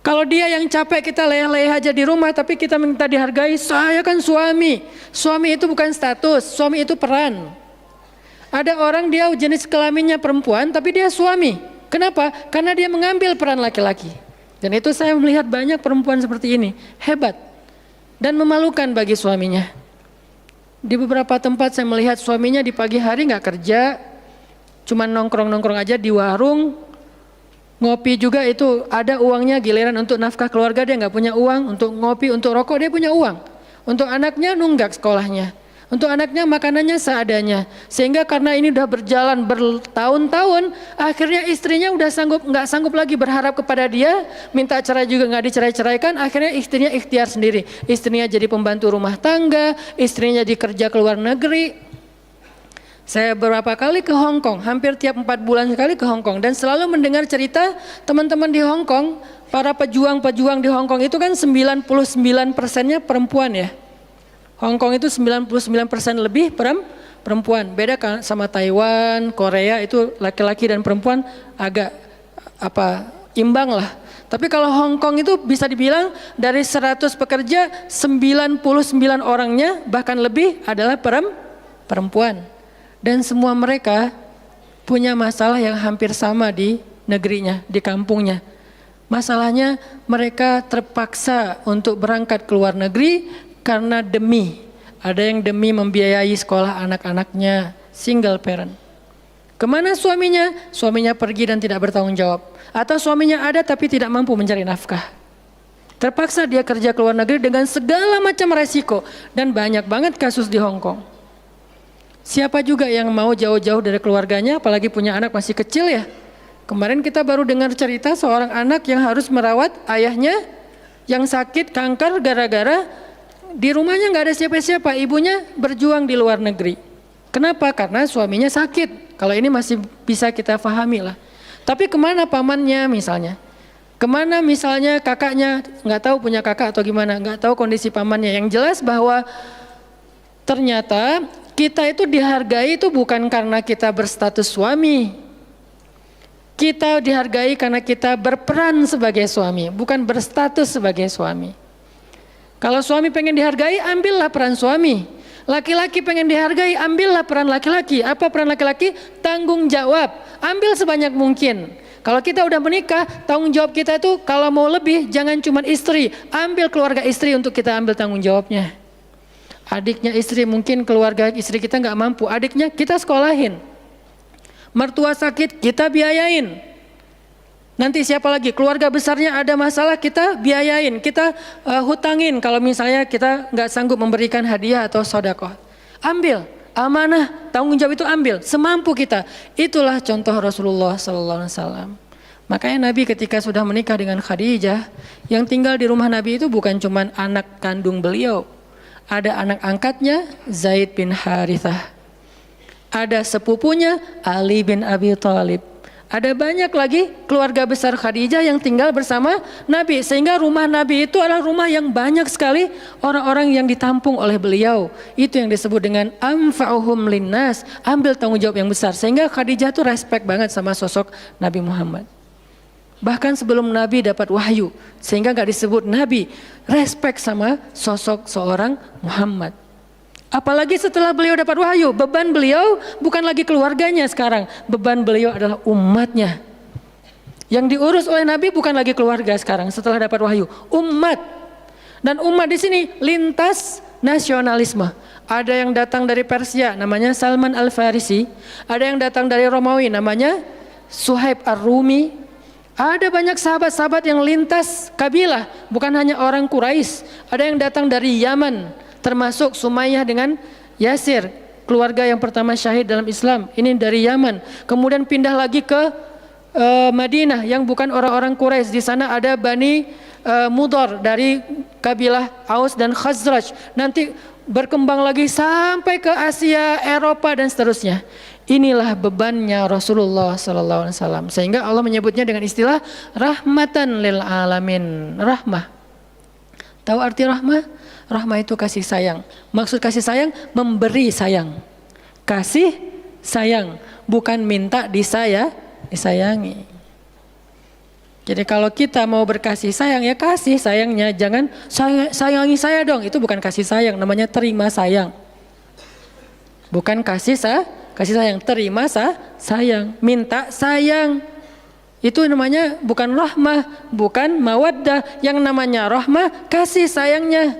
Kalau dia yang capek, kita leyeh-leyeh aja di rumah, tapi kita minta dihargai, saya kan suami. Suami itu bukan status, suami itu peran. Ada orang dia jenis kelaminnya perempuan, tapi dia suami. Kenapa? Karena dia mengambil peran laki-laki. Dan itu saya melihat banyak perempuan seperti ini, hebat dan memalukan bagi suaminya. Di beberapa tempat saya melihat suaminya di pagi hari nggak kerja, cuma nongkrong-nongkrong aja di warung, ngopi juga itu ada uangnya, giliran untuk nafkah keluarga dia nggak punya uang, untuk ngopi, untuk rokok dia punya uang, untuk anaknya nunggak sekolahnya, untuk anaknya makanannya seadanya, sehingga karena ini udah berjalan bertahun-tahun, akhirnya istrinya udah nggak sanggup lagi berharap kepada dia, minta cerai juga nggak dicerai-ceraikan, akhirnya istrinya ikhtiar sendiri, istrinya jadi pembantu rumah tangga, istrinya jadi kerja ke luar negeri. Saya beberapa kali ke Hong Kong, hampir tiap 4 bulan sekali ke Hong Kong, dan selalu mendengar cerita teman-teman di Hong Kong, para pejuang-pejuang di Hong Kong itu kan 99%-nya perempuan ya. Hong Kong itu 99% lebih perempuan. Beda kan sama Taiwan, Korea itu laki-laki dan perempuan agak imbang lah. Tapi kalau Hong Kong itu bisa dibilang dari 100 pekerja 99 orangnya bahkan lebih adalah perempuan. Dan semua mereka punya masalah yang hampir sama di negerinya, di kampungnya. Masalahnya mereka terpaksa untuk berangkat ke luar negeri karena ada yang demi membiayai sekolah anak-anaknya, single parent. Kemana suaminya? Suaminya pergi dan tidak bertanggung jawab. Atau suaminya ada tapi tidak mampu mencari nafkah. Terpaksa dia kerja ke luar negeri dengan segala macam resiko. Dan banyak banget kasus di Hong Kong. Siapa juga yang mau jauh-jauh dari keluarganya, apalagi punya anak masih kecil ya. Kemarin kita baru dengar cerita seorang anak yang harus merawat ayahnya yang sakit kanker gara-gara di rumahnya nggak ada siapa-siapa, ibunya berjuang di luar negeri. Kenapa? Karena suaminya sakit. Kalau ini masih bisa kita pahami lah. Tapi kemana pamannya misalnya? Kemana misalnya kakaknya? Nggak tahu punya kakak atau gimana? Nggak tahu kondisi pamannya. Yang jelas bahwa ternyata kita itu dihargai itu bukan karena kita berstatus suami. Kita dihargai karena kita berperan sebagai suami, bukan berstatus sebagai suami. Kalau suami pengen dihargai, ambillah peran suami. Laki-laki pengen dihargai, ambillah peran laki-laki. Apa peran laki-laki? Tanggung jawab. Ambil sebanyak mungkin. Kalau kita udah menikah, tanggung jawab kita itu kalau mau lebih, jangan cuma istri. Ambil keluarga istri untuk kita ambil tanggung jawabnya. Adiknya istri, mungkin keluarga istri kita nggak mampu. Adiknya kita sekolahin. Mertua sakit, kita biayain. Nanti siapa lagi? Keluarga besarnya ada masalah, kita biayain, kita hutangin. Kalau misalnya kita nggak sanggup memberikan hadiah atau sedekah, ambil amanah, tanggung jawab itu ambil semampu kita. Itulah contoh Rasulullah SAW. Makanya Nabi ketika sudah menikah dengan Khadijah, yang tinggal di rumah Nabi itu bukan cuma anak kandung beliau, ada anak angkatnya Zaid bin Harithah, ada sepupunya Ali bin Abi Thalib. Ada banyak lagi keluarga besar Khadijah yang tinggal bersama Nabi. Sehingga rumah Nabi itu adalah rumah yang banyak sekali orang-orang yang ditampung oleh beliau. Itu yang disebut dengan anfa'uhum linnas, ambil tanggung jawab yang besar. Sehingga Khadijah itu respect banget sama sosok Nabi Muhammad. Bahkan sebelum Nabi dapat wahyu, sehingga gak disebut Nabi, respect sama sosok seorang Muhammad. Apalagi setelah beliau dapat wahyu, beban beliau bukan lagi keluarganya sekarang, beban beliau adalah umatnya. Yang diurus oleh Nabi bukan lagi keluarga sekarang setelah dapat wahyu, umat. Dan umat di sini lintas nasionalisme. Ada yang datang dari Persia, namanya Salman Al-Farisi. Ada yang datang dari Romawi, namanya Suhaib Ar-Rumi. Ada banyak sahabat-sahabat yang lintas kabilah, bukan hanya orang Quraisy. Ada yang datang dari Yaman, termasuk Sumayyah dengan Yasir, keluarga yang pertama syahid dalam Islam. Ini dari Yaman. Kemudian pindah lagi ke Madinah yang bukan orang-orang Quraisy. Di sana ada Bani Mudhar, dari kabilah Aus dan Khazraj. Nanti berkembang lagi sampai ke Asia, Eropa dan seterusnya. Inilah bebannya Rasulullah sallallahu alaihi wasallam. Sehingga Allah menyebutnya dengan istilah rahmatan lil alamin. Rahmah. Tahu arti rahmah? Rahmah itu kasih sayang. Maksud kasih sayang memberi sayang. Kasih sayang, bukan minta disayangi. Jadi kalau kita mau berkasih sayang, ya kasih sayangnya, jangan sayangi saya dong. Itu bukan kasih sayang, namanya terima sayang. Bukan kasih sayang, terima sayang, minta sayang. Itu namanya bukan rahmah, bukan mawaddah. Yang namanya rahmah, kasih sayangnya.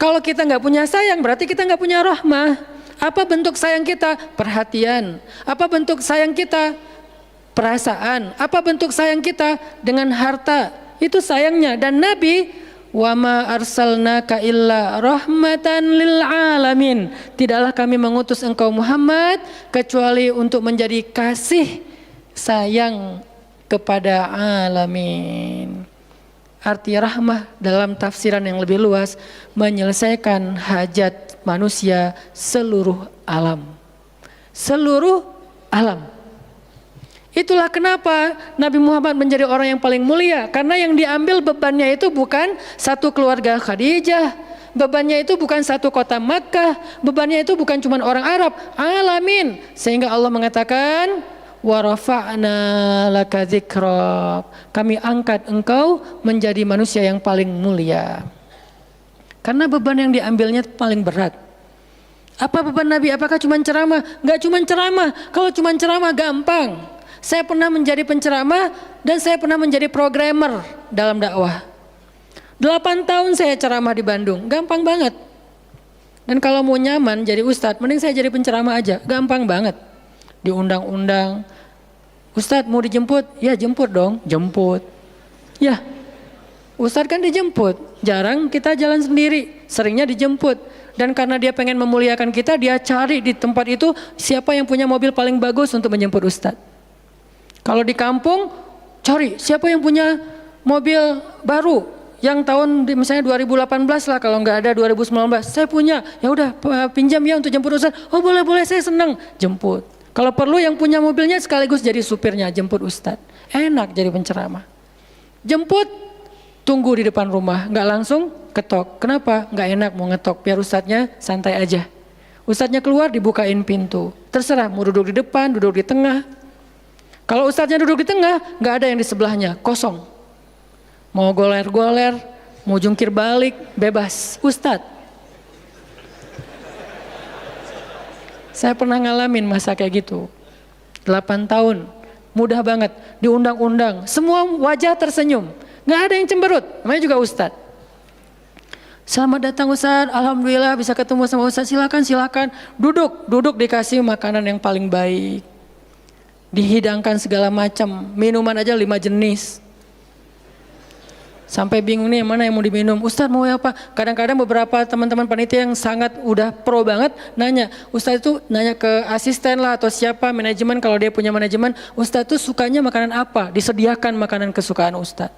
Kalau kita nggak punya sayang, berarti kita nggak punya rahmah. Apa bentuk sayang kita? Perhatian. Apa bentuk sayang kita? Perasaan. Apa bentuk sayang kita? Dengan harta. Itu sayangnya. Dan Nabi, wa ma arsalnaka illa rahmatan lil alamin. Tidaklah kami mengutus engkau Muhammad kecuali untuk menjadi kasih sayang kepada alamin. Arti rahmah dalam tafsiran yang lebih luas, menyelesaikan hajat manusia seluruh alam. Seluruh alam. Itulah kenapa Nabi Muhammad menjadi orang yang paling mulia. Karena yang diambil bebannya itu bukan satu keluarga Khadijah. Bebannya itu bukan satu kota Makkah. Bebannya itu bukan cuma orang Arab. Alamin. Sehingga Allah mengatakan, wa rafa'na laka dzikrak. Kami angkat engkau menjadi manusia yang paling mulia. Karena beban yang diambilnya paling berat. Apa beban Nabi? Apakah cuma ceramah? Enggak cuma ceramah. Kalau cuma ceramah gampang. Saya pernah menjadi penceramah dan saya pernah menjadi programmer dalam dakwah. 8 tahun saya ceramah di Bandung. Gampang banget. Dan kalau mau nyaman jadi ustadz, mending saya jadi penceramah aja. Gampang banget. Diundang-undang, Ustadz mau dijemput? Ya jemput dong, jemput. Ya, Ustadz kan dijemput, jarang kita jalan sendiri, seringnya dijemput. Dan karena dia pengen memuliakan kita, dia cari di tempat itu siapa yang punya mobil paling bagus untuk menjemput Ustadz. Kalau di kampung, cari siapa yang punya mobil baru, yang tahun misalnya 2018 lah, kalau nggak ada 2019, saya punya, ya udah pinjam ya untuk jemput Ustadz. Oh boleh, saya senang, jemput. Kalau perlu yang punya mobilnya sekaligus jadi supirnya, jemput Ustadz. Enak jadi penceramah. Jemput, tunggu di depan rumah, nggak langsung ketok. Kenapa? Nggak enak mau ngetok, biar Ustadznya santai aja. Ustadznya keluar, dibukain pintu. Terserah mau duduk di depan, duduk di tengah. Kalau Ustadznya duduk di tengah, nggak ada yang di sebelahnya, kosong. Mau goler-goler, mau jungkir balik, bebas. Ustadz. Saya pernah ngalamin masa kayak gitu. 8 tahun, mudah banget, diundang-undang, semua wajah tersenyum, nggak ada yang cemberut, namanya juga Ustadz. Selamat datang Ustadz, alhamdulillah bisa ketemu sama Ustadz, silakan, duduk dikasih makanan yang paling baik, dihidangkan segala macam, minuman aja 5 jenis. Sampai bingung nih mana yang mau diminum. Ustadz mau apa? Kadang-kadang beberapa teman-teman panitia yang sangat udah pro banget nanya. Ustadz itu nanya ke asisten lah atau siapa manajemen, kalau dia punya manajemen. Ustadz itu sukanya makanan apa? Disediakan makanan kesukaan Ustadz.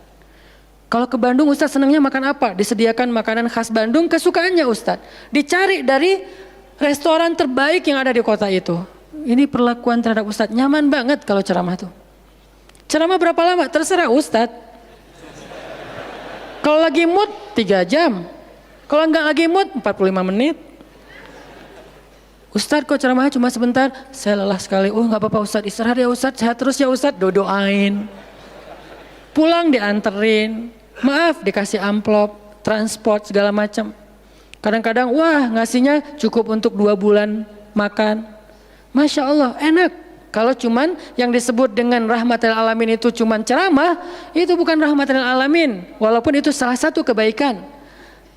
Kalau ke Bandung Ustadz senangnya makan apa? Disediakan makanan khas Bandung kesukaannya Ustadz. Dicari dari restoran terbaik yang ada di kota itu. Ini perlakuan terhadap Ustadz. Nyaman banget kalau ceramah tuh. Ceramah berapa lama? Terserah Ustadz. Kalau lagi mood 3 jam, kalau enggak lagi mood 45 menit. Ustadz kok ceramahnya cuma sebentar? Saya lelah sekali. Oh nggak apa-apa Ustadz, istirahat ya Ustadz, sehat terus ya Ustadz, doain. Pulang dianterin, maaf dikasih amplop, transport segala macam. Kadang-kadang wah ngasihnya cukup untuk 2 bulan makan. Masya Allah enak. Kalau cuman yang disebut dengan rahmatil alamin itu cuman ceramah, itu bukan rahmatil alamin. Walaupun itu salah satu kebaikan.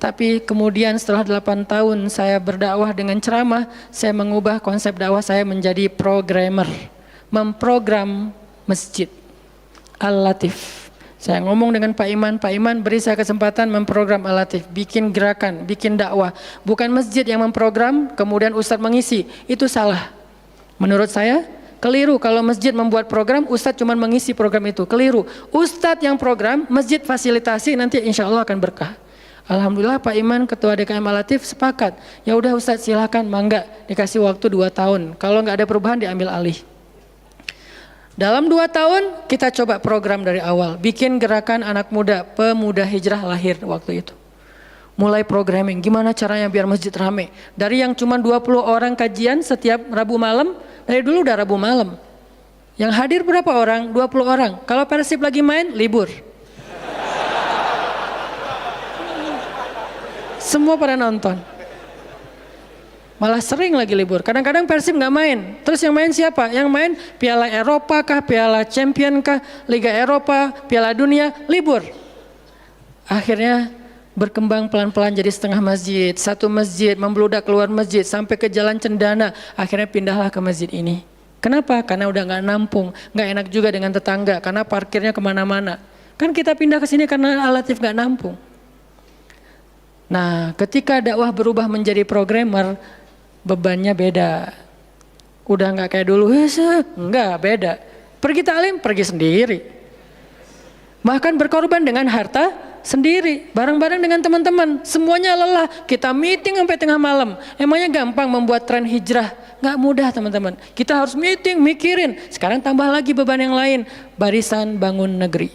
Tapi kemudian setelah 8 tahun saya berdakwah dengan ceramah, saya mengubah konsep dakwah saya menjadi programmer. Memprogram masjid. Al-Latif. Saya ngomong dengan Pak Iman beri saya kesempatan memprogram Al-Latif. Bikin gerakan, bikin dakwah. Bukan masjid yang memprogram, kemudian Ustadz mengisi. Itu salah. Menurut saya, Keliru kalau masjid membuat program, ustadz cuma mengisi program itu. Keliru. Ustadz yang program, masjid fasilitasi, nanti insya Allah akan berkah. Alhamdulillah Pak Iman Ketua DKM Al-Latif sepakat. Ya udah ustadz silakan, mangga, dikasih waktu 2 tahun. Kalau nggak ada perubahan diambil alih. Dalam 2 tahun kita coba program dari awal. Bikin gerakan anak muda, pemuda hijrah lahir waktu itu. Mulai programming, gimana caranya biar masjid rame. Dari yang cuma 20 orang kajian setiap Rabu malam, dari dulu udah Rabu malam. Yang hadir berapa orang? 20 orang. Kalau Persib lagi main, libur. Semua pada nonton. Malah sering lagi libur. Kadang-kadang Persib nggak main. Terus yang main siapa? Yang main Piala Eropa kah, Piala Champion kah, Liga Eropa, Piala Dunia, libur. Akhirnya berkembang pelan-pelan jadi setengah masjid, satu masjid, membludak keluar masjid sampai ke Jalan Cendana. Akhirnya pindahlah ke masjid ini. Kenapa? Karena udah nggak nampung, nggak enak juga dengan tetangga karena parkirnya kemana-mana. Kan kita pindah ke sini karena Al-Latif nggak nampung. Nah, ketika dakwah berubah menjadi programmer, bebannya beda. Udah nggak kayak dulu, enggak, beda. Pergi taklim, pergi sendiri. Bahkan berkorban dengan harta sendiri, bareng-bareng dengan teman-teman, semuanya lelah. Kita meeting sampai tengah malam. Emangnya gampang membuat tren hijrah? Nggak mudah teman-teman. Kita harus meeting, mikirin. Sekarang tambah lagi beban yang lain, Barisan Bangun Negeri.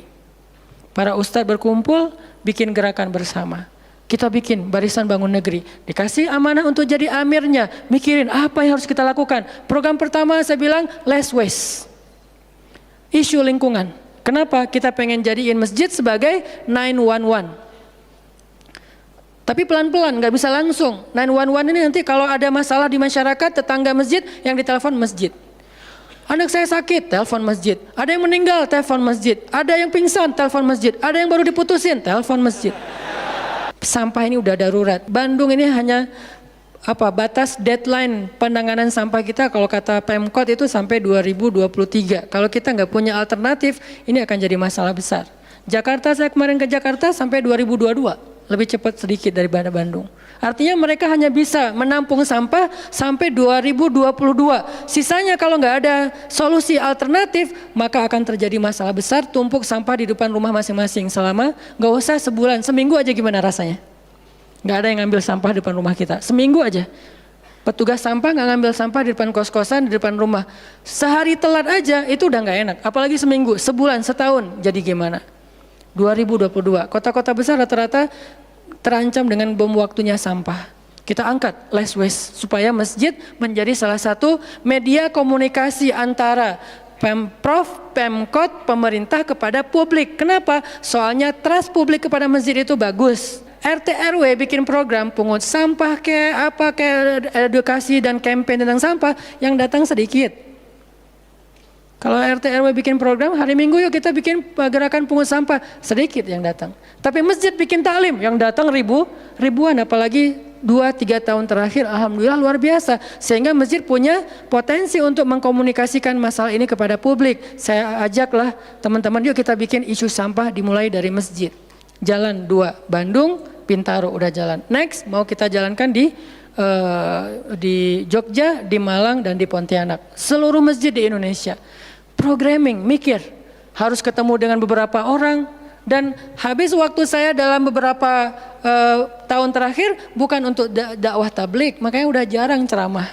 Para ustadz berkumpul, bikin gerakan bersama. Kita bikin Barisan Bangun Negeri. Dikasih amanah untuk jadi amirnya, mikirin apa yang harus kita lakukan. Program pertama saya bilang less waste. Isu lingkungan. Kenapa? Kita pengen jadiin masjid sebagai 911. Tapi pelan-pelan, nggak bisa langsung. 911 ini nanti kalau ada masalah di masyarakat, tetangga masjid yang ditelepon masjid. Anak saya sakit, telepon masjid. Ada yang meninggal, telepon masjid. Ada yang pingsan, telepon masjid. Ada yang baru diputusin, telepon masjid. Sampah ini udah darurat. Bandung ini hanya batas deadline penanganan sampah kita kalau kata Pemkot itu sampai 2023. Kalau kita nggak punya alternatif, ini akan jadi masalah besar. Jakarta, saya kemarin ke Jakarta sampai 2022, lebih cepat sedikit daripada Bandung. Artinya mereka hanya bisa menampung sampah sampai 2022. Sisanya kalau nggak ada solusi alternatif, maka akan terjadi masalah besar, tumpuk sampah di depan rumah masing-masing selama nggak usah sebulan, seminggu aja gimana rasanya? Nggak ada yang ngambil sampah di depan rumah kita, seminggu aja. Petugas sampah nggak ngambil sampah di depan kos-kosan, di depan rumah. Sehari telat aja itu udah nggak enak, apalagi seminggu, sebulan, setahun, jadi gimana? 2022, kota-kota besar rata-rata terancam dengan bom waktunya sampah. Kita angkat less waste supaya masjid menjadi salah satu media komunikasi antara Pemprov, Pemkot, pemerintah kepada publik. Kenapa? Soalnya trust publik kepada masjid itu bagus. RT RW bikin program pungut sampah edukasi dan campaign tentang sampah, yang datang sedikit. Kalau RT RW bikin program hari Minggu yuk kita bikin gerakan pungut sampah, sedikit yang datang. Tapi masjid bikin taklim, yang datang ribuan, apalagi 2-3 tahun terakhir alhamdulillah luar biasa. Sehingga masjid punya potensi untuk mengkomunikasikan masalah ini kepada publik. Saya ajaklah teman-teman, yuk kita bikin isu sampah dimulai dari masjid. Jalan 2 Bandung, Bintaro udah jalan. Next mau kita jalankan di Jogja, di Malang dan di Pontianak. Seluruh masjid di Indonesia. Programming, mikir, harus ketemu dengan beberapa orang, dan habis waktu saya dalam beberapa tahun terakhir bukan untuk dakwah tablik, makanya udah jarang ceramah.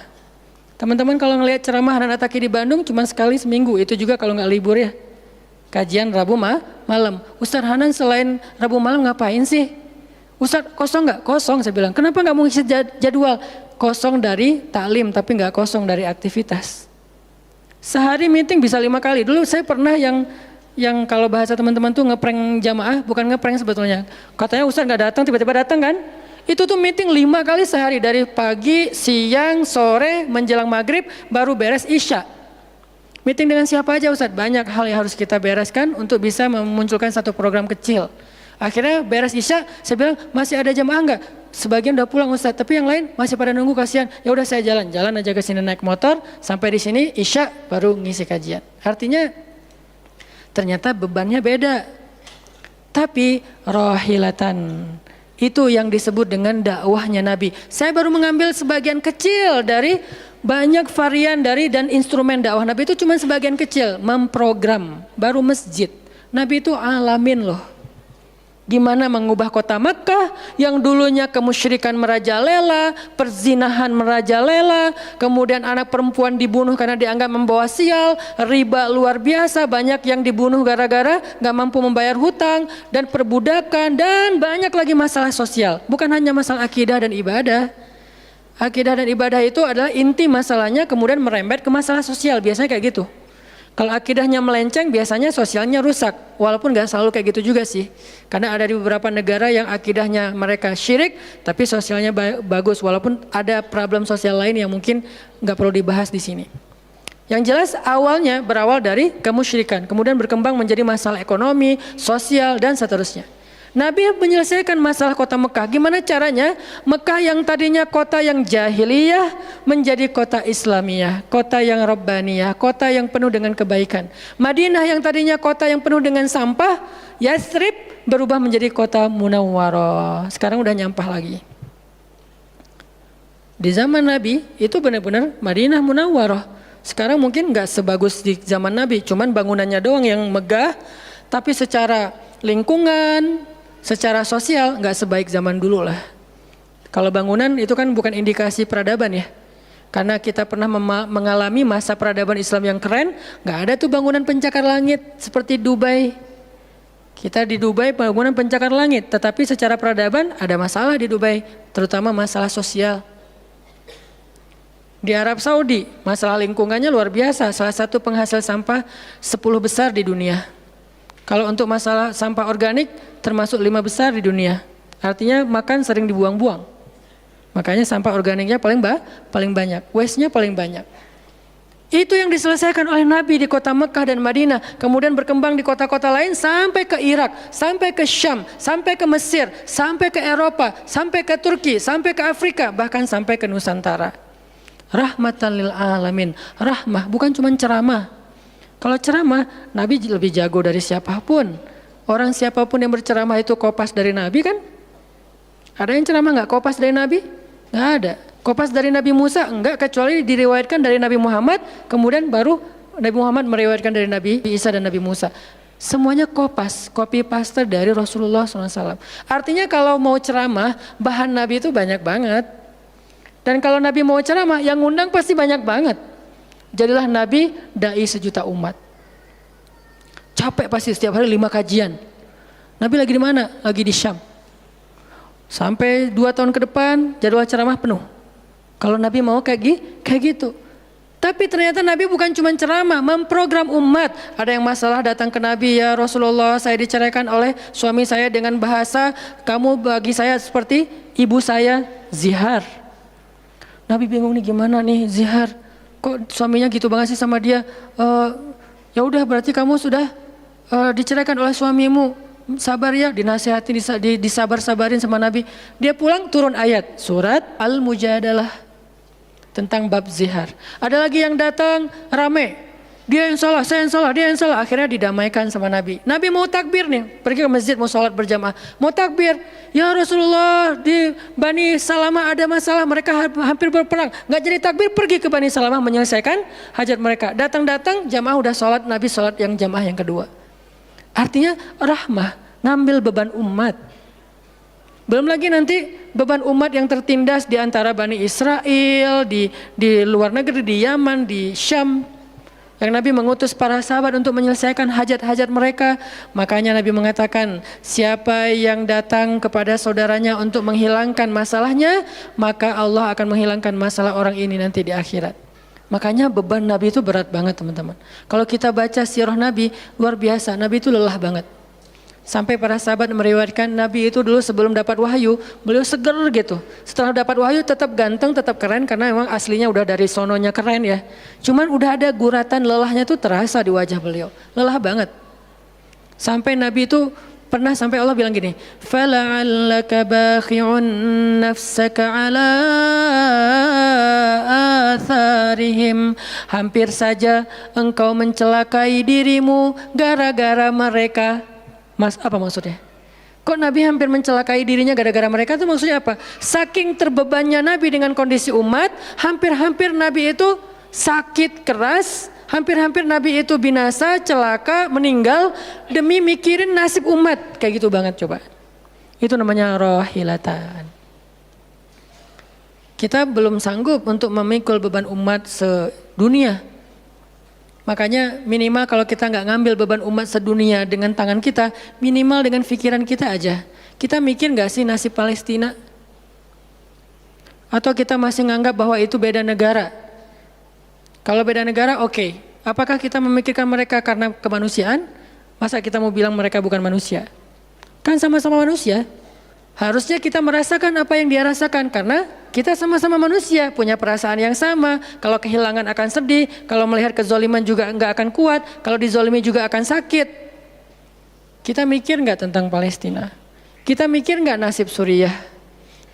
Teman-teman kalau ngelihat ceramah Hanan Attaqi di Bandung cuma sekali seminggu, itu juga kalau nggak libur ya. Kajian Rabu malam. Ustaz Hanan selain Rabu malam ngapain sih? Ustaz kosong nggak? Kosong, saya bilang. Kenapa nggak mau ngisi jadwal? Kosong dari taklim tapi nggak kosong dari aktivitas. Sehari meeting bisa 5 kali. Dulu saya pernah yang kalau bahasa teman-teman tuh ngeprank jamaah, bukan ngeprank sebetulnya. Katanya Ustaz nggak datang, tiba-tiba datang kan? Itu tuh meeting 5 kali sehari, dari pagi, siang, sore, menjelang maghrib, baru beres isya. Meeting dengan siapa aja Ustaz? Banyak hal yang harus kita bereskan untuk bisa memunculkan satu program kecil. Akhirnya beres isya, saya bilang masih ada jamaah enggak? Sebagian udah pulang Ustaz, tapi yang lain masih pada nunggu, kasihan. Ya udah saya jalan aja ke sini naik motor, sampai di sini isya baru ngisi kajian. Artinya ternyata bebannya beda. Tapi rohilatan, itu yang disebut dengan dakwahnya Nabi. Saya baru mengambil sebagian kecil dari banyak varian dari dan instrumen dakwah Nabi itu cuma sebagian kecil, memprogram, baru masjid. Nabi itu alamin loh. Gimana mengubah kota Makkah yang dulunya kemusyrikan merajalela, perzinahan merajalela, kemudian anak perempuan dibunuh karena dianggap membawa sial, riba luar biasa, banyak yang dibunuh gara-gara gak mampu membayar hutang, dan perbudakan, dan banyak lagi masalah sosial. Bukan hanya masalah akidah dan ibadah. Akidah dan ibadah itu adalah inti masalahnya, kemudian merembet ke masalah sosial, biasanya kayak gitu. Kalau akidahnya melenceng, biasanya sosialnya rusak. Walaupun gak selalu kayak gitu juga sih. Karena ada di beberapa negara yang akidahnya mereka syirik, tapi sosialnya bagus. Walaupun ada problem sosial lain yang mungkin gak perlu dibahas di sini. Yang jelas awalnya berawal dari kemusyrikan. Kemudian berkembang menjadi masalah ekonomi, sosial, dan seterusnya. Nabi menyelesaikan masalah kota Mekah. Gimana caranya? Mekah yang tadinya kota yang jahiliyah menjadi kota Islamiyah, kota yang Rabbaniyah, kota yang penuh dengan kebaikan. Madinah yang tadinya kota yang penuh dengan sampah, Yathrib berubah menjadi kota Munawwarah. Sekarang udah nyampah lagi. Di zaman Nabi itu benar-benar Madinah Munawwarah. Sekarang mungkin nggak sebagus di zaman Nabi, cuman bangunannya doang yang megah, tapi secara lingkungan, secara sosial nggak sebaik zaman dulu lah. Kalau bangunan itu kan bukan indikasi peradaban ya. Karena kita pernah mengalami masa peradaban Islam yang keren, nggak ada tuh bangunan pencakar langit seperti Dubai. Kita di Dubai bangunan pencakar langit, tetapi secara peradaban ada masalah di Dubai, terutama masalah sosial. Di Arab Saudi masalah lingkungannya luar biasa, salah satu penghasil sampah 10 besar di dunia. Kalau untuk masalah sampah organik termasuk 5 besar di dunia. Artinya makan sering dibuang-buang. Makanya sampah organiknya paling banyak, waste-nya paling banyak. Itu yang diselesaikan oleh Nabi di kota Mekah dan Madinah. Kemudian berkembang di kota-kota lain sampai ke Irak, sampai ke Syam, sampai ke Mesir, sampai ke Eropa, sampai ke Turki, sampai ke Afrika, bahkan sampai ke Nusantara. Rahmatan lil alamin. Rahmah bukan cuma ceramah. Kalau ceramah, Nabi lebih jago dari siapapun. Orang siapapun yang berceramah itu kopas dari Nabi kan? Ada yang ceramah nggak kopas dari Nabi? Nggak ada. Kopas dari Nabi Musa? Enggak, kecuali diriwayatkan dari Nabi Muhammad, kemudian baru Nabi Muhammad meriwayatkan dari Nabi Isa dan Nabi Musa. Semuanya kopas, copy paste dari Rasulullah SAW. Artinya kalau mau ceramah, bahan Nabi itu banyak banget. Dan kalau Nabi mau ceramah, yang ngundang pasti banyak banget. Jadilah Nabi dai sejuta umat. Capek pasti setiap hari 5 kajian. Nabi lagi di mana? Lagi di Syam. Sampai 2 tahun ke depan jadwal ceramah penuh. Kalau Nabi mau kayak gitu. Tapi ternyata Nabi bukan cuma ceramah, memprogram umat. Ada yang masalah datang ke Nabi, ya Rasulullah, saya diceraikan oleh suami saya dengan bahasa kamu bagi saya seperti ibu saya, zihar. Nabi bingung nih, gimana nih zihar? Kok suaminya gitu banget sih sama dia? Ya udah, berarti kamu sudah diceraikan oleh suamimu. Sabar ya, dinasihati, disabar-sabarin sama Nabi. Dia pulang turun ayat surat Al-Mujadalah tentang bab zihar. Ada lagi yang datang rame, dia yang salah, saya yang salah, dia yang salah. Akhirnya didamaikan sama Nabi. Nabi mau takbir nih, pergi ke masjid mau sholat berjamaah, mau takbir. Ya Rasulullah, di Bani Salamah ada masalah, mereka hampir berperang, nggak jadi takbir, pergi ke Bani Salamah menyelesaikan hajat mereka. Datang-datang jamaah udah sholat, Nabi sholat yang jamaah yang kedua. Artinya rahmah, ngambil beban umat. Belum lagi nanti beban umat yang tertindas di antara Bani Israel, di luar negeri, di Yaman, di Syam. Yang Nabi mengutus para sahabat untuk menyelesaikan hajat-hajat mereka. Makanya Nabi mengatakan, siapa yang datang kepada saudaranya untuk menghilangkan masalahnya, maka Allah akan menghilangkan masalah orang ini nanti di akhirat. Makanya beban Nabi itu berat banget teman-teman. Kalau kita baca sirah Nabi, luar biasa, Nabi itu lelah banget. Sampai para sahabat meriwayatkan Nabi itu dulu sebelum dapat wahyu, beliau seger gitu. Setelah dapat wahyu tetap ganteng, tetap keren, karena memang aslinya udah dari sononya keren ya. Cuman udah ada guratan lelahnya tuh terasa di wajah beliau. Lelah banget. Sampai Nabi itu pernah sampai Allah bilang gini, فَلَعَلَّكَ بَاخِعٌ نَفْسَكَ عَلَىٰ آثَارِهِمْ. Hampir saja engkau mencelakai dirimu gara-gara mereka. Apa maksudnya? Kok Nabi hampir mencelakai dirinya gara-gara mereka, itu maksudnya apa? Saking terbebannya Nabi dengan kondisi umat, hampir-hampir Nabi itu sakit keras, hampir-hampir Nabi itu binasa, celaka, meninggal demi mikirin nasib umat. Kayak gitu banget coba. Itu namanya rohilatan. Kita belum sanggup untuk memikul beban umat sedunia. Makanya minimal kalau kita nggak ngambil beban umat sedunia dengan tangan kita, minimal dengan pikiran kita aja. Kita mikir nggak sih nasib Palestina? Atau kita masih nganggap bahwa itu beda negara? Kalau beda negara oke. Apakah kita memikirkan mereka karena kemanusiaan? Masa kita mau bilang mereka bukan manusia? Kan sama-sama manusia. Harusnya kita merasakan apa yang dia rasakan karena kita sama-sama manusia, punya perasaan yang sama. Kalau kehilangan akan sedih, kalau melihat kezoliman juga enggak akan kuat, kalau dizolimi juga akan sakit. Kita mikir enggak tentang Palestina? Kita mikir enggak nasib Suriah?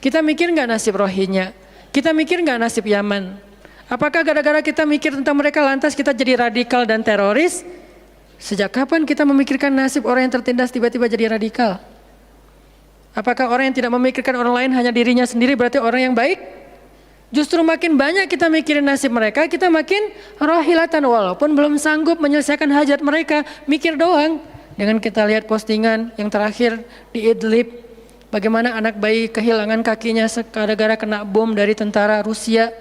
Kita mikir enggak nasib Rohingya? Kita mikir enggak nasib Yaman? Apakah gara-gara kita mikir tentang mereka lantas kita jadi radikal dan teroris? Sejak kapan kita memikirkan nasib orang yang tertindas tiba-tiba jadi radikal? Apakah orang yang tidak memikirkan orang lain hanya dirinya sendiri berarti orang yang baik? Justru makin banyak kita mikirin nasib mereka, kita makin rohilatan walaupun belum sanggup menyelesaikan hajat mereka, mikir doang. Dengan kita lihat postingan yang terakhir di Idlib, bagaimana anak bayi kehilangan kakinya gara-gara kena bom dari tentara Rusia.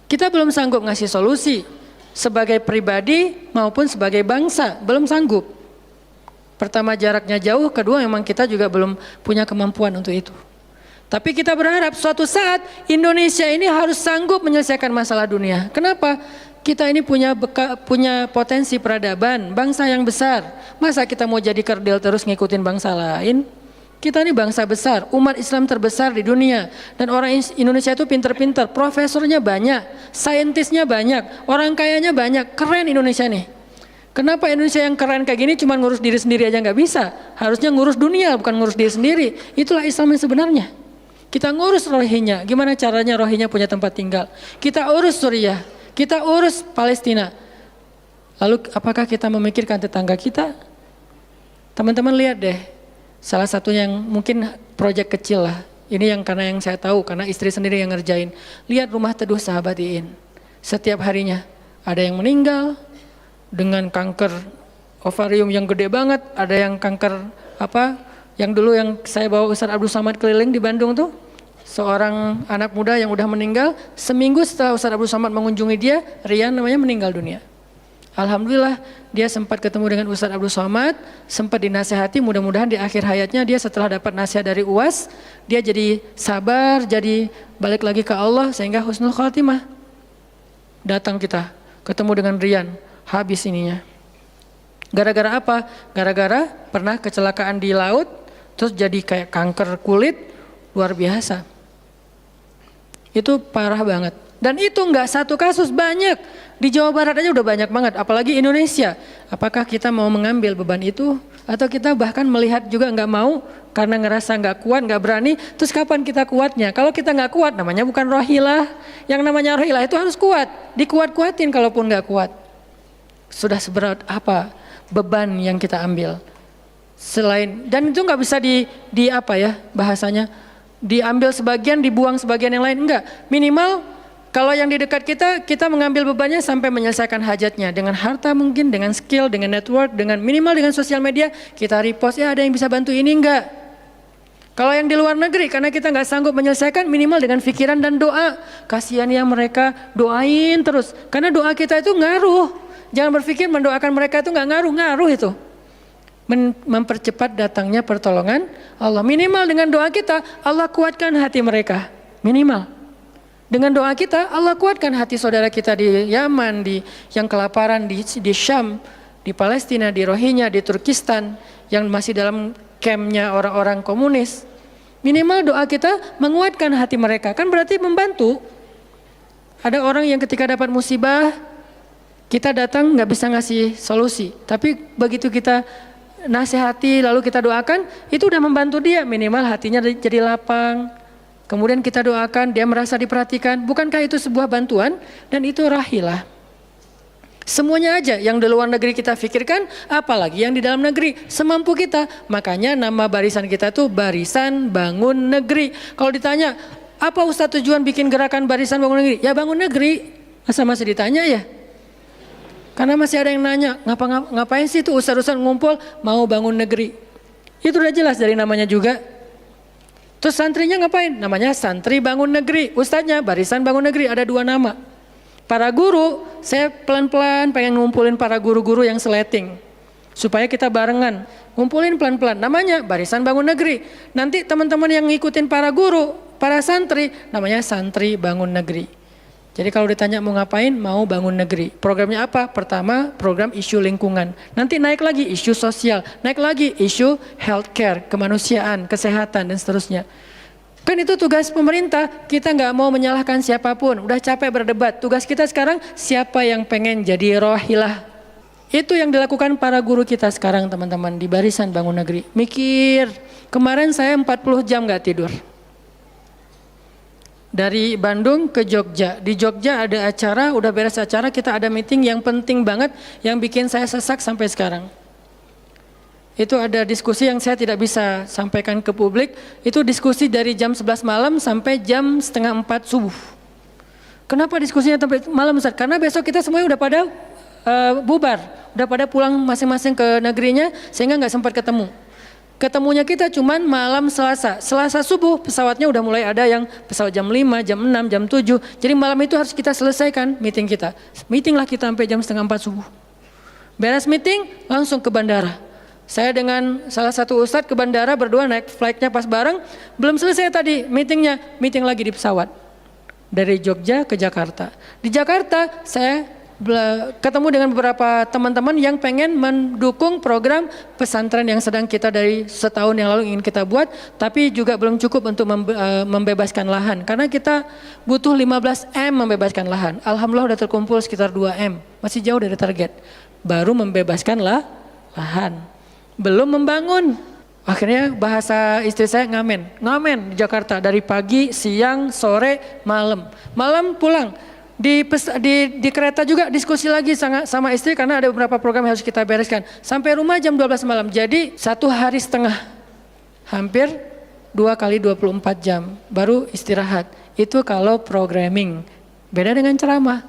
Kita belum sanggup ngasih solusi sebagai pribadi maupun sebagai bangsa, belum sanggup. Pertama jaraknya jauh, kedua memang kita juga belum punya kemampuan untuk itu. Tapi kita berharap suatu saat Indonesia ini harus sanggup menyelesaikan masalah dunia. Kenapa? Kita ini punya potensi peradaban, bangsa yang besar. Masa kita mau jadi kerdil terus ngikutin bangsa lain? Kita ini bangsa besar, umat Islam terbesar di dunia. Dan orang Indonesia itu pinter-pinter, profesornya banyak, saintisnya banyak, orang kayanya banyak, keren Indonesia nih. Kenapa Indonesia yang keren kayak gini cuma ngurus diri sendiri aja nggak bisa? Harusnya ngurus dunia bukan ngurus diri sendiri. Itulah Islam yang sebenarnya. Kita ngurus Rohingya, gimana caranya Rohingya punya tempat tinggal? Kita urus Suriah, kita urus Palestina. Lalu apakah kita memikirkan tetangga kita? Teman-teman lihat deh, salah satu yang mungkin proyek kecil lah. Ini yang karena yang saya tahu, karena istri sendiri yang ngerjain. Lihat rumah teduh Sahabat Iin. Setiap harinya ada yang meninggal dengan kanker ovarium yang gede banget, ada yang kanker yang dulu yang saya bawa Ustaz Abdul Somad keliling di Bandung tuh, seorang anak muda yang udah meninggal, seminggu setelah Ustaz Abdul Somad mengunjungi dia, Rian namanya, meninggal dunia. Alhamdulillah dia sempat ketemu dengan Ustaz Abdul Somad, sempat dinasehati, mudah-mudahan di akhir hayatnya dia setelah dapat nasihat dari UAS, dia jadi sabar, jadi balik lagi ke Allah sehingga husnul khotimah. Datang kita ketemu dengan Rian, habis ininya. Gara-gara apa? Gara-gara pernah kecelakaan di laut, terus jadi kayak kanker kulit, luar biasa. Itu parah banget. Dan itu enggak satu kasus, banyak. Di Jawa Barat aja udah banyak banget, apalagi Indonesia. Apakah kita mau mengambil beban itu? Atau kita bahkan melihat juga enggak mau, karena ngerasa enggak kuat, enggak berani. Terus kapan kita kuatnya? Kalau kita enggak kuat, namanya bukan rohilah. Yang namanya rohilah itu harus kuat. Dikuat-kuatin kalaupun enggak kuat. Sudah seberat apa beban yang kita ambil selain, dan itu nggak bisa bahasanya diambil sebagian dibuang sebagian yang lain, enggak. Minimal kalau yang di dekat kita mengambil bebannya sampai menyelesaikan hajatnya dengan harta, mungkin dengan skill, dengan network, dengan minimal dengan sosial media kita repost, ya ada yang bisa bantu ini enggak. Kalau yang di luar negeri karena kita nggak sanggup menyelesaikan, minimal dengan pikiran dan doa. Kasihan ya mereka, doain terus karena doa kita itu ngaruh. Jangan berpikir mendoakan mereka itu nggak ngaruh itu. Mempercepat datangnya pertolongan Allah. Minimal dengan doa kita, Allah kuatkan hati mereka. Minimal. Dengan doa kita, Allah kuatkan hati saudara kita di Yaman, di yang kelaparan, di Syam, di Palestina, di Rohingya, di Turkistan, yang masih dalam campnya orang-orang komunis. Minimal doa kita menguatkan hati mereka. Kan berarti membantu. Ada orang yang ketika dapat musibah, kita datang nggak bisa ngasih solusi, tapi begitu kita nasihati lalu kita doakan, itu udah membantu dia, minimal hatinya jadi lapang. Kemudian kita doakan, dia merasa diperhatikan. Bukankah itu sebuah bantuan? Dan itu rahilah. Semuanya aja yang di luar negeri kita pikirkan, apalagi yang di dalam negeri, semampu kita. Makanya nama barisan kita tuh Barisan Bangun Negeri. Kalau ditanya, apa Ustadz tujuan bikin gerakan Barisan Bangun Negeri? Ya bangun negeri. Masa masih ditanya ya? Karena masih ada yang nanya, ngapain sih tuh ustadz-ustadz ngumpul mau bangun negeri? Itu udah jelas dari namanya juga. Terus santrinya ngapain? Namanya Santri Bangun Negeri. Ustadznya Barisan Bangun Negeri, ada 2 nama. Para guru, saya pelan-pelan pengen ngumpulin para guru-guru yang seleting. Supaya kita barengan, ngumpulin pelan-pelan. Namanya Barisan Bangun Negeri. Nanti teman-teman yang ngikutin para guru, para santri, namanya Santri Bangun Negeri. Jadi kalau ditanya mau ngapain, mau bangun negeri. Programnya apa? Pertama, program isu lingkungan. Nanti naik lagi isu sosial, naik lagi isu healthcare, kemanusiaan, kesehatan, dan seterusnya. Kan itu tugas pemerintah, kita nggak mau menyalahkan siapapun, udah capek berdebat. Tugas kita sekarang siapa yang pengen jadi rohilah. Itu yang dilakukan para guru kita sekarang teman-teman di Barisan Bangun Negeri. Mikir, kemarin saya 40 jam nggak tidur. Dari Bandung ke Jogja, di Jogja ada acara, udah beres acara, kita ada meeting yang penting banget, yang bikin saya sesak sampai sekarang. Itu ada diskusi yang saya tidak bisa sampaikan ke publik. Itu diskusi dari jam 11 malam sampai jam setengah 4 subuh. Kenapa diskusinya sampai malam Ustaz? Karena besok kita semuanya udah pada bubar. Udah pada pulang masing-masing ke negerinya sehingga nggak sempat ketemu. Ketemunya kita cuman malam Selasa. Selasa subuh pesawatnya udah mulai ada yang pesawat jam 5, jam 6, jam 7. Jadi malam itu harus kita selesaikan meeting kita. Meeting lah kita sampai jam setengah 4 subuh. Beres meeting langsung ke bandara. Saya dengan salah satu ustadz ke bandara berdua naik flightnya pas bareng. Belum selesai tadi meetingnya, meeting lagi di pesawat. Dari Jogja ke Jakarta. Di Jakarta saya ketemu dengan beberapa teman-teman yang pengen mendukung program pesantren yang sedang kita dari setahun yang lalu ingin kita buat. Tapi juga belum cukup untuk membebaskan lahan. Karena kita butuh 15 M membebaskan lahan. Alhamdulillah udah terkumpul sekitar 2 M. Masih jauh dari target. Baru membebaskan lahan. Belum membangun. Akhirnya bahasa istri saya ngamen di Jakarta dari pagi, siang, sore, malam. Malam pulang. Di kereta juga diskusi lagi sama istri karena ada beberapa program yang harus kita bereskan. Sampai rumah jam 12 malam. Jadi 1 hari setengah. Hampir 2 kali 24 jam baru istirahat. Itu kalau programming. Beda dengan ceramah.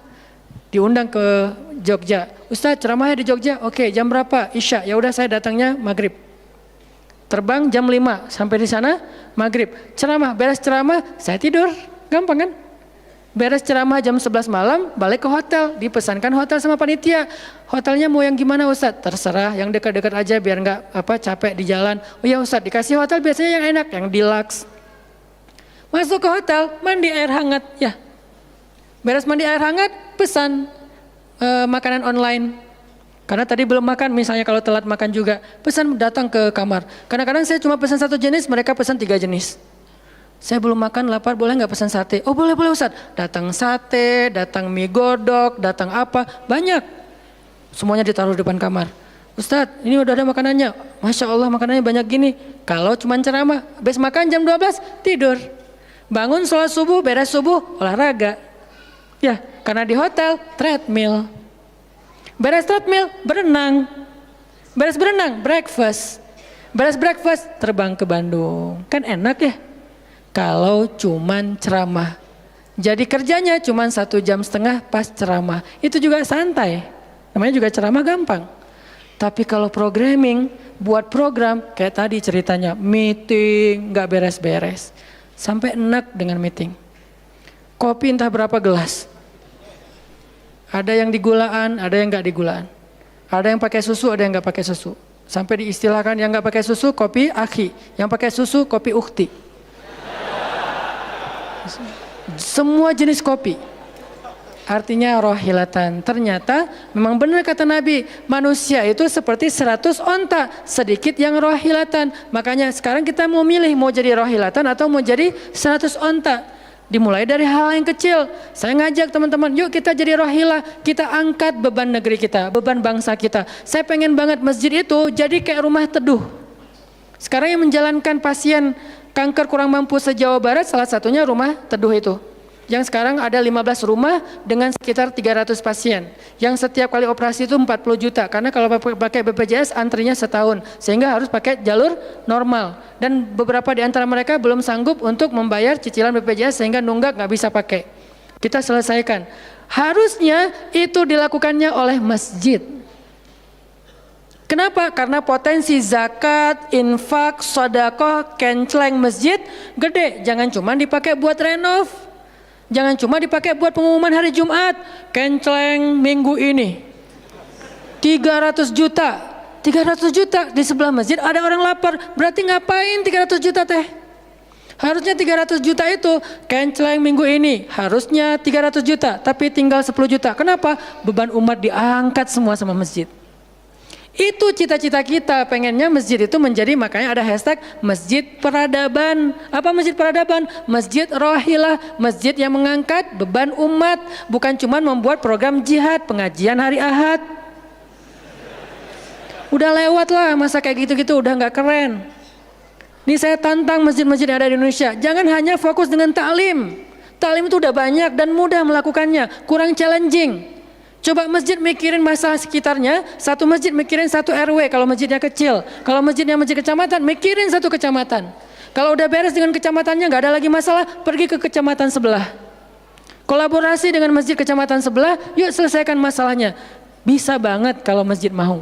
Diundang ke Jogja. Ustadz ceramahnya di Jogja, oke jam berapa? Isya, ya udah saya datangnya maghrib. Terbang jam 5, sampai di sana maghrib. Ceramah, beres ceramah, saya tidur. Gampang kan? Beres ceramah jam 11 malam, balik ke hotel. Dipesankan hotel sama panitia. Hotelnya mau yang gimana Ustadz? Terserah, yang dekat-dekat aja biar nggak capek di jalan. Oh ya Ustadz, dikasih hotel biasanya yang enak, yang deluxe. Masuk ke hotel, mandi air hangat, ya. Beres mandi air hangat, pesan makanan online. Karena tadi belum makan, misalnya kalau telat makan juga, pesan datang ke kamar. Kadang-kadang saya cuma pesan 1 jenis, mereka pesan 3 jenis. Saya belum makan, lapar, boleh nggak pesan sate? Oh boleh Ustaz. Datang sate, datang mie godok, datang apa, banyak. Semuanya ditaruh di depan kamar. Ustadz, ini udah ada makanannya. Masya Allah makanannya banyak gini. Kalau cuma ceramah, habis makan jam 12, tidur. Bangun sholat subuh, beres subuh, olahraga. Ya, karena di hotel, treadmill. Beres treadmill, berenang. Beres berenang, breakfast. Beres breakfast, terbang ke Bandung. Kan enak ya? Kalau cuman ceramah. Jadi kerjanya cuman 1,5 jam pas ceramah. Itu juga santai. Namanya juga ceramah gampang. Tapi kalau programming, buat program, kayak tadi ceritanya, meeting, gak beres-beres. Sampai enak dengan meeting. Kopi entah berapa gelas. Ada yang digulaan, ada yang nggak digulaan. Ada yang pakai susu, ada yang nggak pakai susu. Sampai diistilahkan yang nggak pakai susu kopi akhi, yang pakai susu kopi ukhti. Semua jenis kopi. Artinya rohilatan. Ternyata memang benar kata Nabi, manusia itu seperti 100 onta, sedikit yang rohilatan. Makanya sekarang kita mau milih mau jadi rohilatan atau mau jadi 100 onta. Dimulai dari hal yang kecil. Saya ngajak teman-teman, yuk kita jadi rohilah, kita angkat beban negeri kita, beban bangsa kita. Saya pengen banget masjid itu jadi kayak rumah teduh. Sekarang yang menjalankan pasien kanker kurang mampu se-Jawa Barat, salah satunya rumah teduh itu. yang sekarang ada 15 rumah dengan sekitar 300 pasien. Yang setiap kali operasi itu 40 juta. Karena kalau pakai BPJS antrinya setahun. Sehingga harus pakai jalur normal. Dan beberapa di antara mereka belum sanggup untuk membayar cicilan BPJS sehingga nunggak nggak bisa pakai. Kita selesaikan. Harusnya itu dilakukannya oleh masjid. Kenapa? Karena potensi zakat, infak, sedekah, kenceleng masjid gede. Jangan cuma dipakai buat renov. Jangan cuma dipakai buat pengumuman hari Jumat. Kenceleng minggu ini 300 juta. 300 juta di sebelah masjid ada orang lapar. Berarti ngapain 300 juta teh? Harusnya 300 juta itu kenceleng minggu ini. Harusnya 300 juta. Tapi tinggal 10 juta. Kenapa? Beban umat diangkat semua sama masjid. Itu cita-cita kita, pengennya masjid itu menjadi, makanya ada hashtag masjid peradaban. Apa masjid peradaban? Masjid rohilah, masjid yang mengangkat beban umat, bukan cuma membuat program jihad, pengajian hari Ahad. Udah lewat lah masa kayak gitu-gitu, udah nggak keren. Nih saya tantang masjid-masjid yang ada di Indonesia, jangan hanya fokus dengan taklim. Taklim itu udah banyak dan mudah melakukannya, kurang challenging. Coba masjid mikirin masalah sekitarnya, satu masjid mikirin satu RW kalau masjidnya kecil. Kalau masjidnya masjid kecamatan, mikirin satu kecamatan. Kalau udah beres dengan kecamatannya, nggak ada lagi masalah, pergi ke kecamatan sebelah. Kolaborasi dengan masjid kecamatan sebelah, yuk selesaikan masalahnya. Bisa banget kalau masjid mau.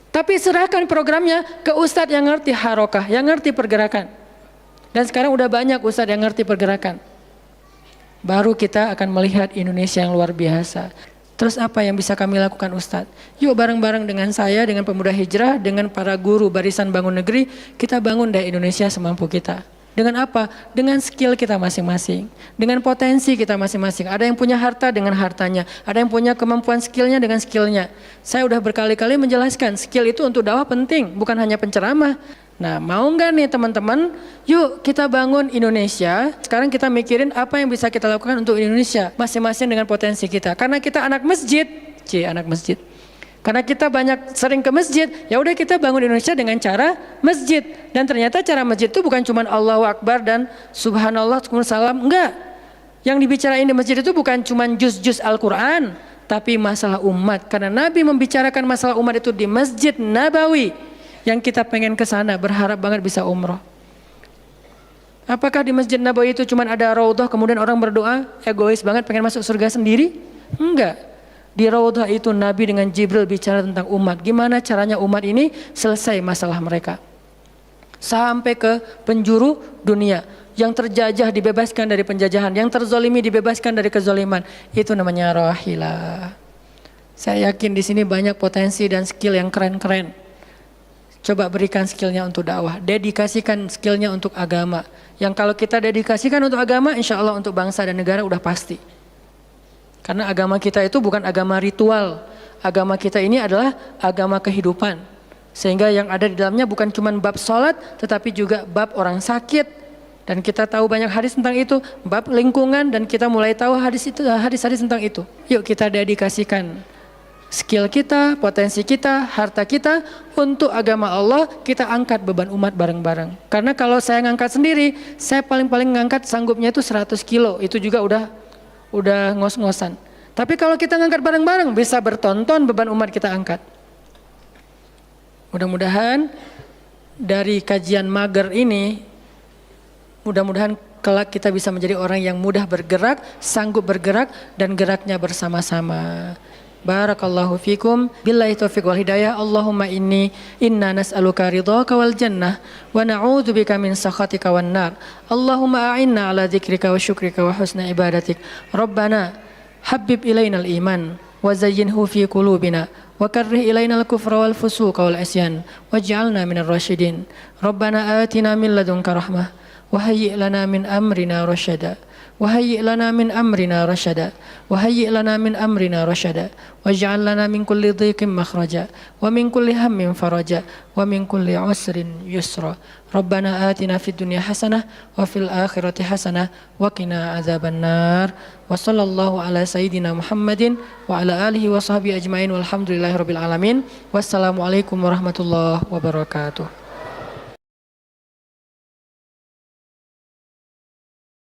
Tapi serahkan programnya ke ustadz yang ngerti harokah, yang ngerti pergerakan. Dan sekarang udah banyak ustadz yang ngerti pergerakan. Baru kita akan melihat Indonesia yang luar biasa. Terus apa yang bisa kami lakukan Ustadz? Yuk bareng-bareng dengan saya, dengan pemuda hijrah, dengan para guru barisan bangun negeri, kita bangun deh Indonesia semampu kita. Dengan apa? Dengan skill kita masing-masing. Dengan potensi kita masing-masing. Ada yang punya harta dengan hartanya. Ada yang punya kemampuan skillnya dengan skillnya. Saya udah berkali-kali menjelaskan, skill itu untuk dakwah penting, bukan hanya penceramah. Nah, mau nggak nih teman-teman? Yuk kita bangun Indonesia. Sekarang kita mikirin apa yang bisa kita lakukan untuk Indonesia, masing-masing dengan potensi kita. Karena kita anak masjid, anak masjid. Karena kita banyak sering ke masjid, ya udah kita bangun Indonesia dengan cara masjid. Dan ternyata cara masjid itu bukan cuma Allahu Akbar dan Subhanallah, salam, enggak. Yang dibicarain di masjid itu bukan cuma juz-juz Al-Quran, tapi masalah umat. Karena Nabi membicarakan masalah umat itu di Masjid Nabawi. Yang kita pengen ke sana, berharap banget bisa umroh. Apakah di Masjid Nabawi itu cuma ada raudhah kemudian orang berdoa egois banget pengen masuk surga sendiri? Enggak. Di raudhah itu Nabi dengan Jibril bicara tentang umat. Gimana caranya umat ini selesai masalah mereka. Sampai ke penjuru dunia. Yang terjajah dibebaskan dari penjajahan, yang terzolimi dibebaskan dari kezoliman. Itu namanya rahilah. Saya yakin di sini banyak potensi dan skill yang keren-keren. Coba berikan skillnya untuk dakwah, dedikasikan skillnya untuk agama. Yang kalau kita dedikasikan untuk agama, insya Allah untuk bangsa dan negara udah pasti. Karena agama kita itu bukan agama ritual. Agama kita ini adalah agama kehidupan. Sehingga yang ada di dalamnya bukan cuma bab sholat, tetapi juga bab orang sakit. Dan kita tahu banyak hadis tentang itu, bab lingkungan, dan kita mulai tahu hadis-hadis tentang itu. Yuk kita dedikasikan skill kita, potensi kita, harta kita untuk agama Allah, kita angkat beban umat bareng-bareng. Karena kalau saya ngangkat sendiri, saya paling-paling ngangkat sanggupnya itu 100 kilo, itu juga udah ngos-ngosan. Tapi kalau kita ngangkat bareng-bareng, bisa bertonton beban umat kita angkat. Mudah-mudahan dari kajian mager ini, mudah-mudahan kelak kita bisa menjadi orang yang mudah bergerak, sanggup bergerak, dan geraknya bersama-sama. Barakallahu fikum, billahi taufiq wal hidayah. Allahumma inna nas'aluka ridhaka wal jannah wa na'udzubika min sakhatika wan nar. Allahumma a'inna ala dzikrika wa syukrika wa husna ibadatik. Rabbana habbib ilainal iman wa zayyinhu fi qulubina wa karrih ilainal kufra wal fusuqa wal isyan waj'alna minar rasyidin. Rabbana atina min ladunka rahmah wa hayyi' lana min amrina rasyada. وهيئ لنا من أمرنا رشدا وهيئ لنا من أمرنا رشدا واجعل لنا من كل ضيق مخرجا ومن كل هم فرجا ومن كل عسر يسرا ربنا آتنا في الدنيا حسنة وفي الآخرة حسنة وقنا عذاب النار وصلى الله على سيدنا محمد وعلى آله وصحبه أجمعين والحمد لله رب العالمين والسلام عليكم ورحمة الله وبركاته.